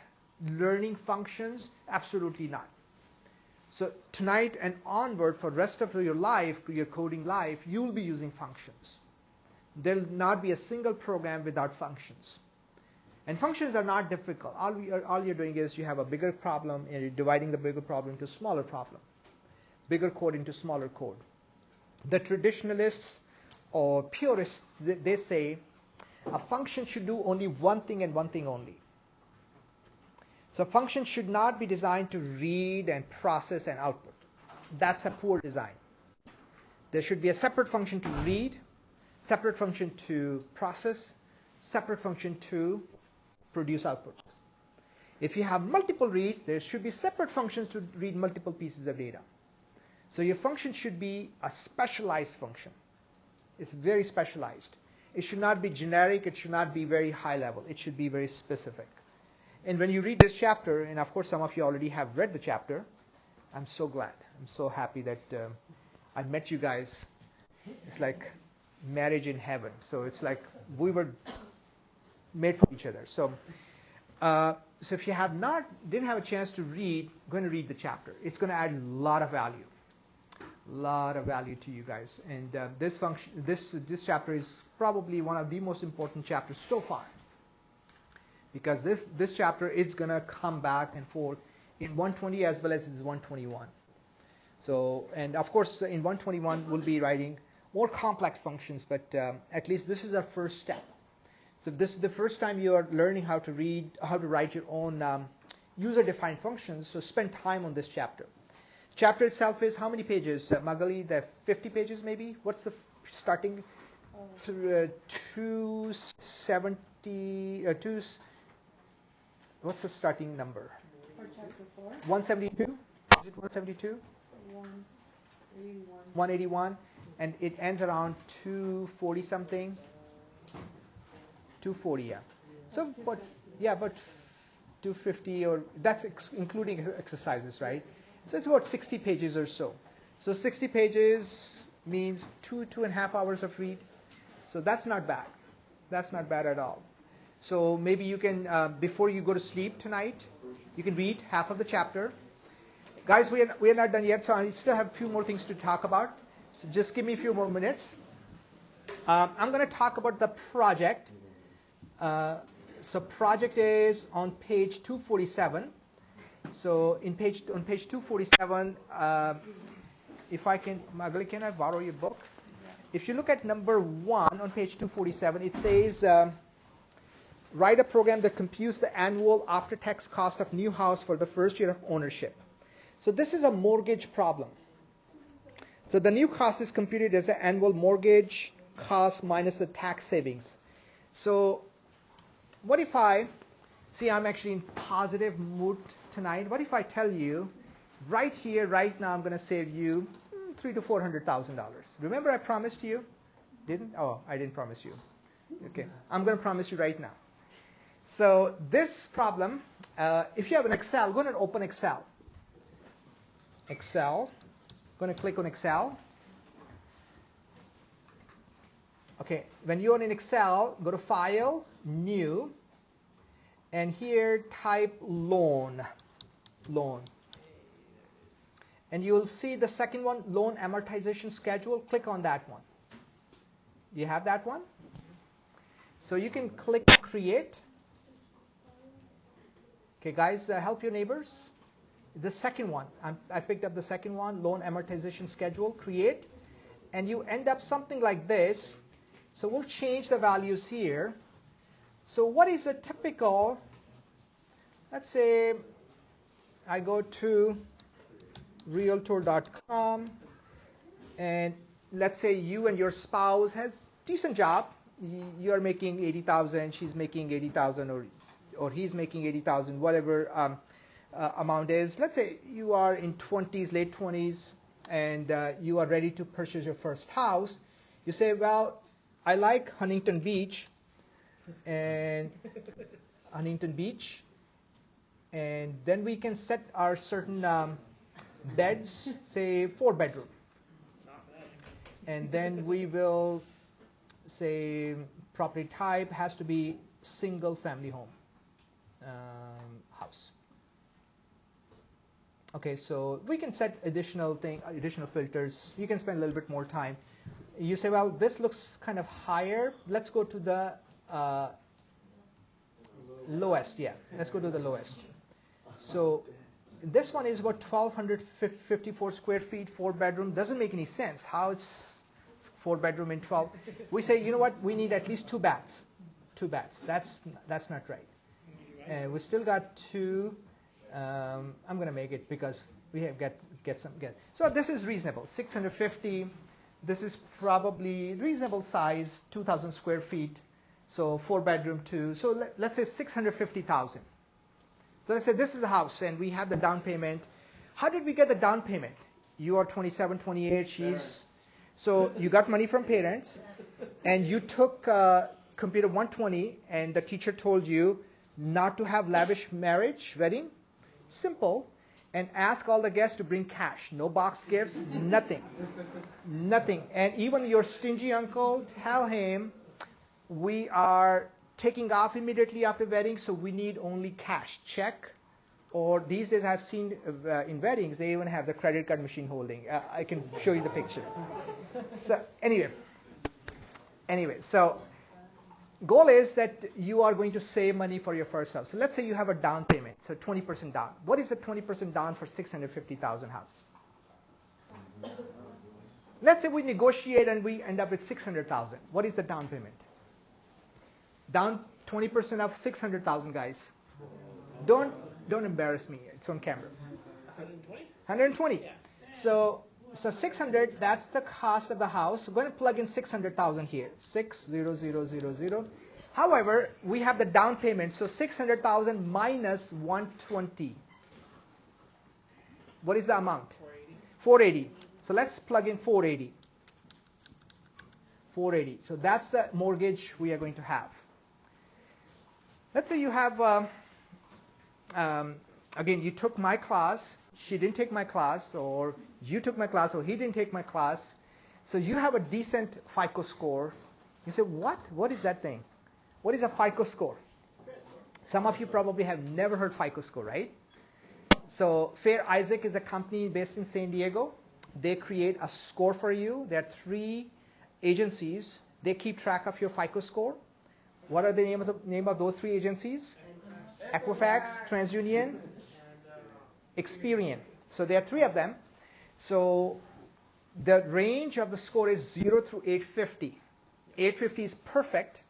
learning functions? Absolutely not. So tonight and onward, for the rest of your life, your coding life, you will be using functions. There will not be a single program without functions. And functions are not difficult. All you're doing is you have a bigger problem, and you're dividing the bigger problem into smaller problem. Bigger code into smaller code. The traditionalists or purists, they say a function should do only one thing and one thing only. So function should not be designed to read and process and output. That's a poor design. There should be a separate function to read, separate function to process, separate function to produce output. If you have multiple reads, there should be separate functions to read multiple pieces of data. So your function should be a specialized function. It's very specialized. It should not be generic. It should not be very high level. It should be very specific. And when you read this chapter, and of course some of you already have read the chapter, I'm so glad. I'm so happy that I met you guys. It's like marriage in heaven. So it's like we were made for each other. So if you didn't have a chance to read, going to read the chapter. It's going to add a lot of value. To you guys. And this chapter is probably one of the most important chapters so far, because this chapter is going to come back and forth in 120 as well as in 121. So, and of course in 121 we'll be writing more complex functions, but at least this is our first step. So this is the first time you are learning how to write your own user-defined functions. So spend time on this chapter. Chapter itself is how many pages, Magali? The 50 pages maybe? What's the starting? 270. What's the starting number? For chapter 4? 172? Is it 172? 181. 181, and it ends around 240 something. 240, yeah. So, but 250, or that's including exercises, right? So it's about 60 pages or so. So 60 pages means 2.5 hours of read. So that's not bad. That's not bad at all. So maybe you can, before you go to sleep tonight, you can read half of the chapter. Guys, we are not done yet, so I still have a few more things to talk about. So just give me a few more minutes. I'm going to talk about the project. So project is on page 247. So on page 247, if I can, Magali, can I borrow your book? If you look at number 1 on page 247, it says, write a program that computes the annual after-tax cost of new house for the first year of ownership. So this is a mortgage problem. So the new cost is computed as the annual mortgage cost minus the tax savings. So what if I'm actually in positive mood tonight. What if I tell you, right here, right now, I'm going to save you $300,000 to $400,000. Remember I promised you? Didn't? Oh, I didn't promise you. Okay, I'm going to promise you right now. So this problem, if you have an Excel, go ahead and open Excel. Excel. Going to click on Excel. Okay, when you're in Excel, go to File, New, and here type loan. And you will see the second one, loan amortization schedule. Click on that one. Do you have that one? So you can click create. Okay, guys, help your neighbors. The second one, I picked up the second one, loan amortization schedule, create. And you end up something like this. So we'll change the values here. So what is a typical, let's say I go to realtor.com, and let's say you and your spouse has decent job. You are making 80,000, she's making 80,000, or he's making 80,000, whatever amount is. Let's say you are in 20s, late 20s, and you are ready to purchase your first house. You say, well, I like Huntington Beach, and then we can set our certain beds, say 4-bedroom. And then we will say property type has to be single family home house. Okay, so we can set additional filters. You can spend a little bit more time. You say, well, this looks kind of higher. Let's go to the lowest. Yeah, let's go to the lowest. So this one is about 1,254 square feet, 4-bedroom. Doesn't make any sense how it's 4-bedroom in 12. We say, you know what? We need at least 2 baths. 2 baths. That's not right. And we still got 2. I'm going to make it because we have get some. So this is reasonable. 650. This is probably reasonable size, 2,000 square feet. So 4-bedroom, 2. So let's say 650,000. So let's say this is a house and we have the down payment. How did we get the down payment? You are 27, 28, she's... So you got money from parents and you took computer 120 and the teacher told you not to have lavish marriage, wedding. Simple. And ask all the guests to bring cash. No box gifts, nothing. Nothing. And even your stingy uncle, tell him we are taking off immediately after wedding, so we need only cash, check. Or these days I've seen in weddings, they even have the credit card machine holding. I can show you the picture. So anyway, so goal is that you are going to save money for your first house. So let's say you have a down payment, so 20% down. What is the 20% down for $650,000 house? Let's say we negotiate and we end up with $600,000. What is the down payment? Down 20% of $600,000, guys. Don't embarrass me. It's on camera. 120? 120. Yeah. So 600, that's the cost of the house. We're going to plug in 600,000 here. 60000. However, we have the down payment. So 600,000 minus 120. What is the amount? 480. So let's plug in 480. 480. So that's the mortgage we are going to have. Let's say you have, again, you took my class. She didn't take my class, or you took my class, or he didn't take my class. So you have a decent FICO score. You say, what? What is that thing? What is a FICO score? Some of you probably have never heard FICO score, right? So Fair Isaac is a company based in San Diego. They create a score for you. There are 3 agencies. They keep track of your FICO score. What are the name of those 3 agencies? Equifax, TransUnion, Experian. So there are 3 of them. So the range of the score is 0 through 850. 850 is perfect,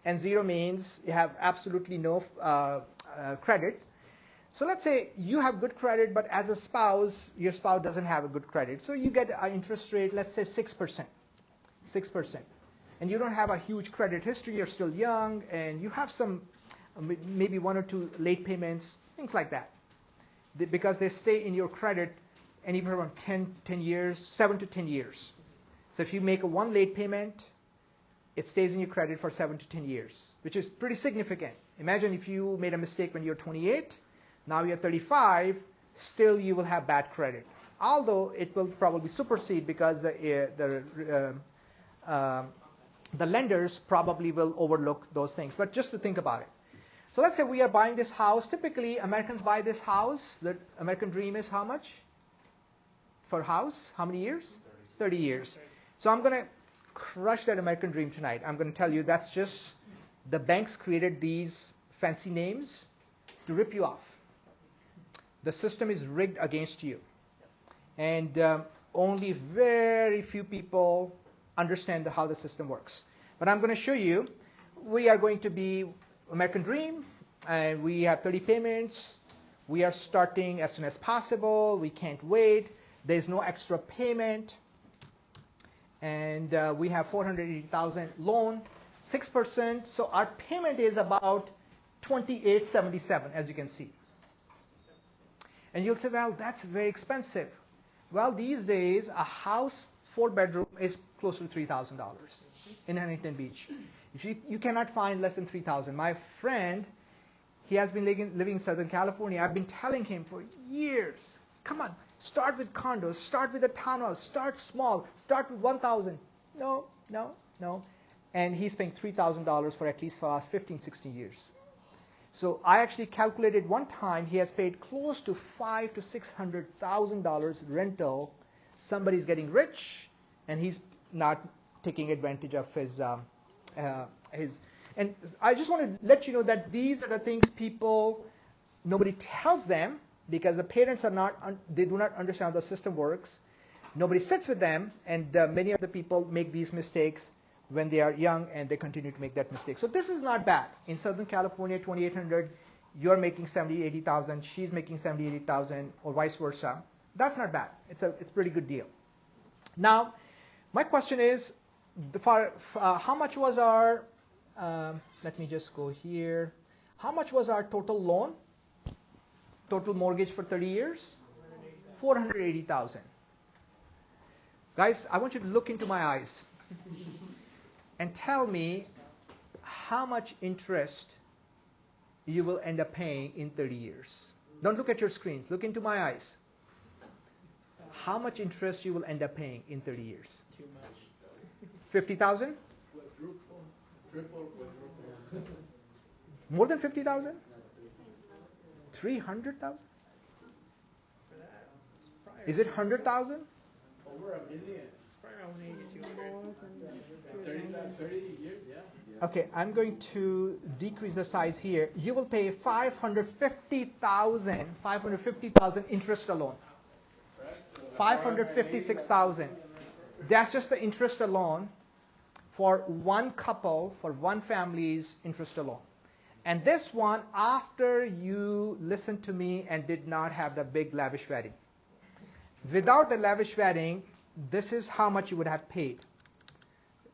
and 0 means you have absolutely no credit. So let's say you have good credit, but as a spouse, your spouse doesn't have a good credit. So you get an interest rate, let's say 6%. 6%. And you don't have a huge credit history, you're still young, and you have some, maybe 1 or 2 late payments, things like that. Because they stay in your credit anywhere from 10 years, 7 to 10 years. So if you make a 1 late payment, it stays in your credit for 7 to 10 years, which is pretty significant. Imagine if you made a mistake when you're 28, now you're 35, still you will have bad credit. Although it will probably supersede because the lenders probably will overlook those things. But just to think about it. So let's say we are buying this house. Typically, Americans buy this house. The American dream is how much? For a house? How many years? 30 years. So I'm going to crush that American dream tonight. I'm going to tell you that's just the banks created these fancy names to rip you off. The system is rigged against you. And only very few people understand how the system works. But I'm going to show you. We are going to be American Dream, and we have 30 payments. We are starting as soon as possible. We can't wait. There's no extra payment. And we have 480,000 loan, 6%. So our payment is about $2,877, as you can see. And you'll say, well, that's very expensive. Well, these days, a house 4-bedroom is close to $3,000 in Huntington Beach. If you cannot find less than $3,000. My friend, he has been living in Southern California. I've been telling him for years, come on, start with condos, start with a townhouse, start small, start with $1,000. No. And he's paying $3,000 for at least for the last 15, 16 years. So I actually calculated one time he has paid close to $500,000 to $600,000 rental. Somebody's getting rich, and he's not taking advantage of his. And I just want to let you know that these are the things nobody tells them because the parents they do not understand how the system works. Nobody sits with them, and many of the people make these mistakes when they are young, and they continue to make that mistake. So this is not bad. In Southern California, $2,800, you're making $70,000, $80,000, she's making $70,000, $80,000, or vice versa. That's not bad. It's a pretty good deal. Now, my question is, how much was our, let me just go here. How much was our total loan? Total mortgage for 30 years? 480,000. Guys, I want you to look into my eyes and tell me how much interest you will end up paying in 30 years. Don't look at your screens. Look into my eyes. How much interest you will end up paying in 30 years? Too much. 50,000? Quadruple, triple, quadruple. More than 50,000? 300,000? For that, it's probably Is it 100,000? Over $1 million. It's probably around 180 to 200. More than 30 years, yeah. Okay, I'm going to decrease the size here. You will pay 550,000 interest alone. 556,000. That's just the interest alone for one couple, for one family's interest alone. And this one, after you listened to me and did not have the big lavish wedding. Without the lavish wedding, this is how much you would have paid.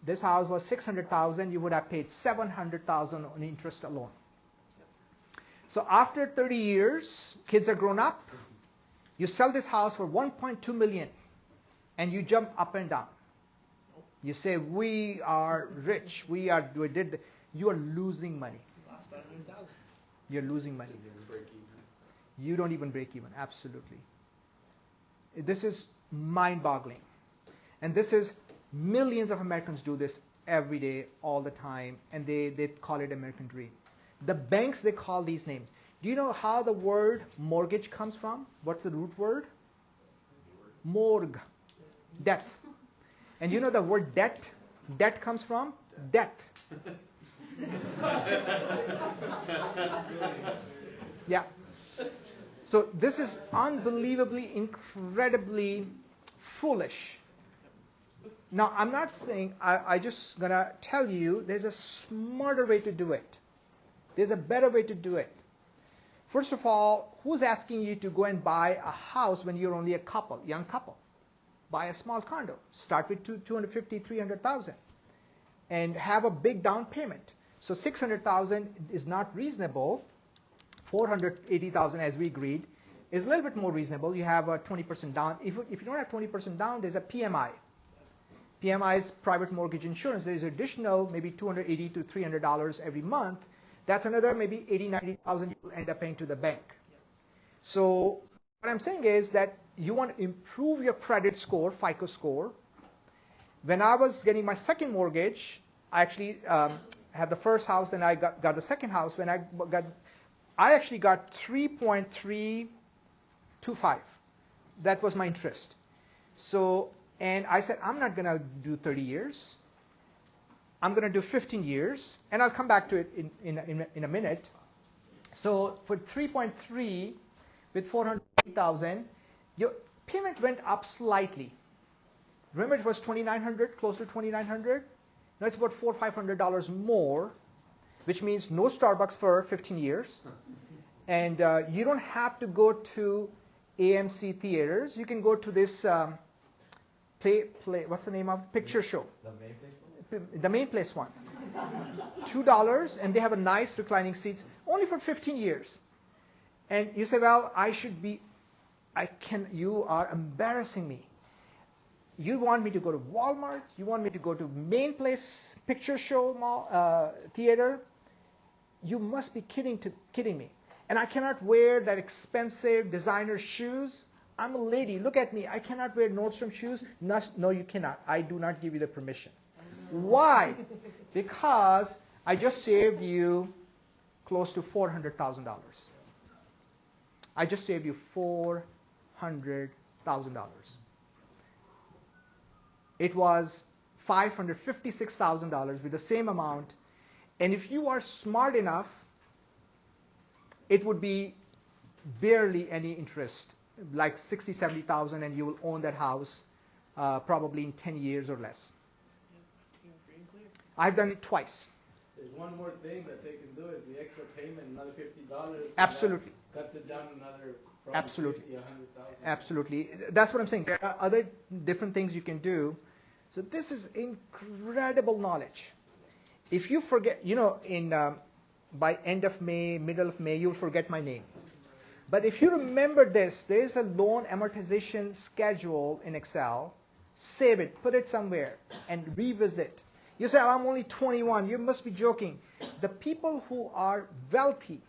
This house was 600,000. You would have paid 700,000 on interest alone. So after 30 years, kids are grown up. You sell this house for 1.2 million, and you jump up and down. You say, we are rich. You are losing money. Lost about 100,000. You're losing money. You don't even break even. Absolutely. This is mind-boggling. And this is, millions of Americans do this every day, all the time, and they call it American dream. The banks, they call these names. Do you know how the word mortgage comes from? What's the root word? Morgue. Death. And you know the word debt? Debt comes from? Death. Yeah. So this is unbelievably, incredibly foolish. Now, I'm not saying, I just going to tell you, there's a smarter way to do it. There's a better way to do it. First of all, who's asking you to go and buy a house when you're only a couple, young couple? Buy a small condo. Start with 250, 300,000 and have a big down payment. So 600,000 is not reasonable. 480,000, as we agreed, is a little bit more reasonable. You have a 20% down. If you don't have 20% down, there's a PMI. PMI is private mortgage insurance. There's additional maybe $280 to $300 every month. That's another maybe 80, 90,000 you will end up paying to the bank. So what I'm saying is that you want to improve your credit score, FICO score. When I was getting my second mortgage, I actually had the first house, then I got the second house. When I actually got 3.325. That was my interest. So, and I said, I'm not going to do 30 years. I'm going to do 15 years, and I'll come back to it in a minute. So for 3.3 with 400,000, your payment went up slightly. Remember, it was $2,900, close to $2,900. Now it's about $400 or $500 more, which means no Starbucks for 15 years. And you don't have to go to AMC theaters. You can go to this what's the name of it? Picture show. The main place? The main place one. $2, and they have a nice reclining seats, only for 15 years. And you say, well, you are embarrassing me. You want me to go to Walmart? You want me to go to main place picture show theater? You must be kidding me. And I cannot wear that expensive designer shoes. I'm a lady. Look at me. I cannot wear Nordstrom shoes. No, you cannot. I do not give you the permission. Why? Because I just saved you close to $400,000. I just saved you $400,000. It was $556,000 with the same amount. And if you are smart enough, it would be barely any interest, like $60,000, $70,000, and you will own that house probably in 10 years or less. I've done it twice. There's one more thing that they can do is the extra payment, another $50. Absolutely. Cuts it down another Absolutely. 50, 100,000. Absolutely. That's what I'm saying. There are other different things you can do. So this is incredible knowledge. If you forget, by end of May, middle of May, you'll forget my name. But if you remember this, there is a loan amortization schedule in Excel. Save it, put it somewhere, and revisit. You say, I'm only 21. You must be joking. The people who are wealthy,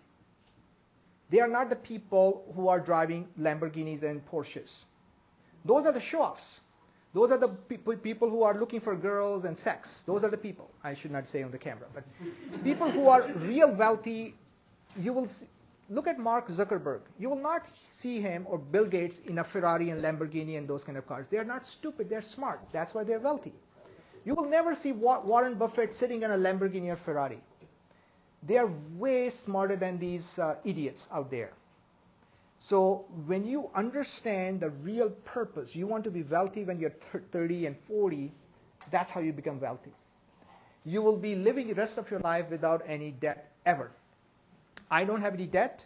they are not the people who are driving Lamborghinis and Porsches. Those are the show-offs. Those are the people who are looking for girls and sex. Those are the people. I should not say on the camera, but people who are real wealthy, you will see, look at Mark Zuckerberg. You will not see him or Bill Gates in a Ferrari and Lamborghini and those kind of cars. They are not stupid. They're smart. That's why they're wealthy. You will never see Warren Buffett sitting in a Lamborghini or Ferrari. They are way smarter than these idiots out there. So when you understand the real purpose, you want to be wealthy when you're 30 and 40, that's how you become wealthy. You will be living the rest of your life without any debt ever. I don't have any debt,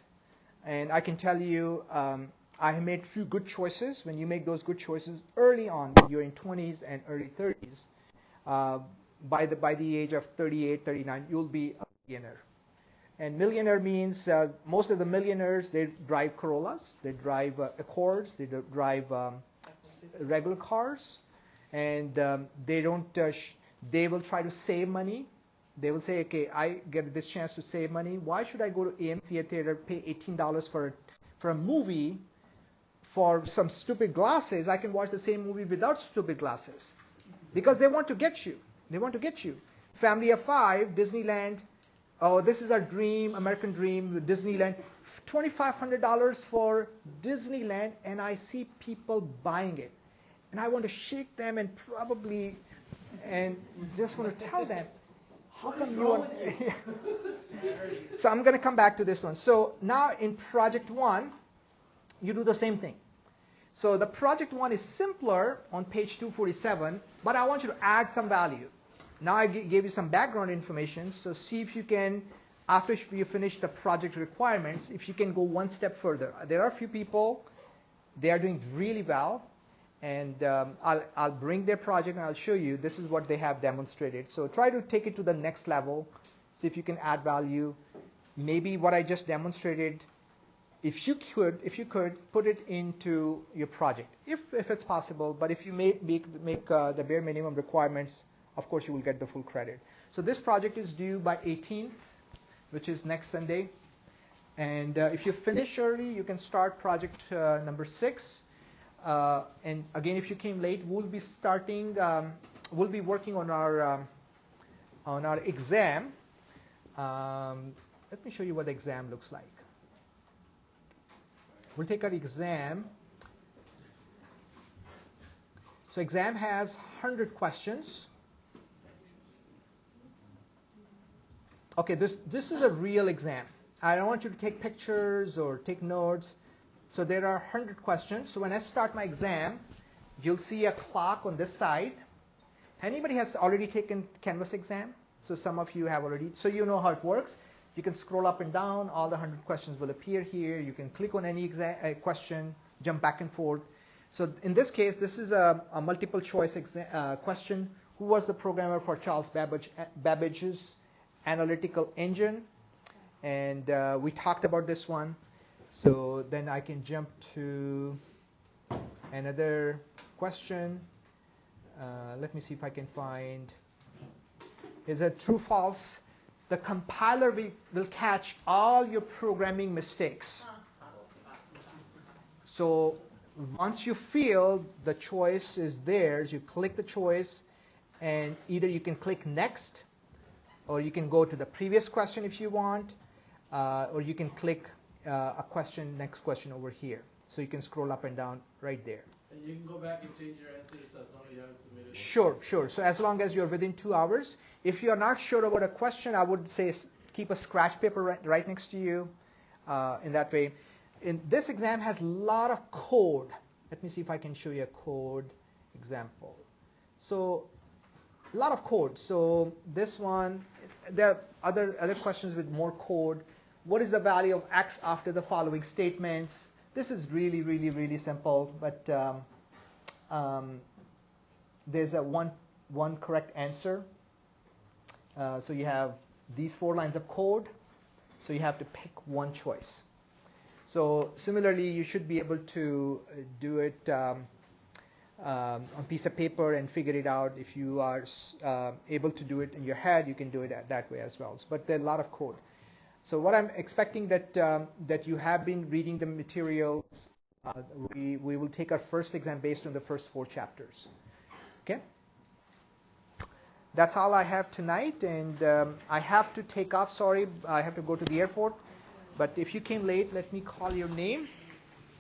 and I can tell you I have made few good choices. When you make those good choices early on, when you're in 20s and early 30s, by the age of 38, 39, you'll be a millionaire. And millionaire means most of the millionaires, they drive Corollas, they drive Accords, they drive regular cars, and they don't. They will try to save money. They will say, okay, I get this chance to save money. Why should I go to AMC theater, pay $18 for a movie for some stupid glasses? I can watch the same movie without stupid glasses. Because they want to get you. They want to get you. Family of 5, Disneyland. Oh, this is our dream, American dream with Disneyland. $2,500 for Disneyland, and I see people buying it. And I want to shake them and just want to tell them, how come you want... So I'm going to come back to this one. So now in project 1, you do the same thing. So the project 1 is simpler on page 247, but I want you to add some value. Now I gave you some background information, so see if you can, after you finish the project requirements, if you can go one step further. There are a few people, they are doing really well, and I'll bring their project and I'll show you this is what they have demonstrated. So try to take it to the next level, see if you can add value. Maybe what I just demonstrated, if you could put it into your project, if it's possible. But if you make the bare minimum requirements, of course you will get the full credit. So this project is due by 18th, which is next Sunday. And if you finish early, you can start project number 6. And again, if you came late, we'll be starting. We'll be working on our exam. Let me show you what the exam looks like. We'll take our exam. So exam has 100 questions. Okay, this is a real exam. I don't want you to take pictures or take notes. So there are 100 questions. So when I start my exam, you'll see a clock on this side. Anybody has already taken Canvas exam? So some of you have already. So you know how it works. You can scroll up and down. All the 100 questions will appear here. You can click on any question, jump back and forth. So in this case, this is a multiple choice question. Who was the programmer for Charles Babbage's analytical engine? And we talked about this one. So then I can jump to another question. Let me see if I can find. Is it true, false? The compiler will catch all your programming mistakes. So once you feel the choice is theirs, you click the choice, and either you can click next, or you can go to the previous question if you want, or you can click next question over here. So you can scroll up and down right there. And you can go back and change your answers as long as you haven't submitted. Sure. So as long as you're within 2 hours. If you are not sure about a question, I would say keep a scratch paper right next to you. In that way. This exam has a lot of code. Let me see if I can show you a code example. So a lot of code. So this one, there are other questions with more code. What is the value of X after the following statements? This is really, really, really simple, but there's one correct answer. So you have these 4 lines of code, so you have to pick one choice. So similarly, you should be able to do it on a piece of paper and figure it out. If you are able to do it in your head, you can do it that way as well. But there are a lot of code. So what I'm expecting that you have been reading the materials. We will take our first exam based on the first 4 chapters. Okay? That's all I have tonight, and I have to take off. Sorry, I have to go to the airport. But if you came late, let me call your name.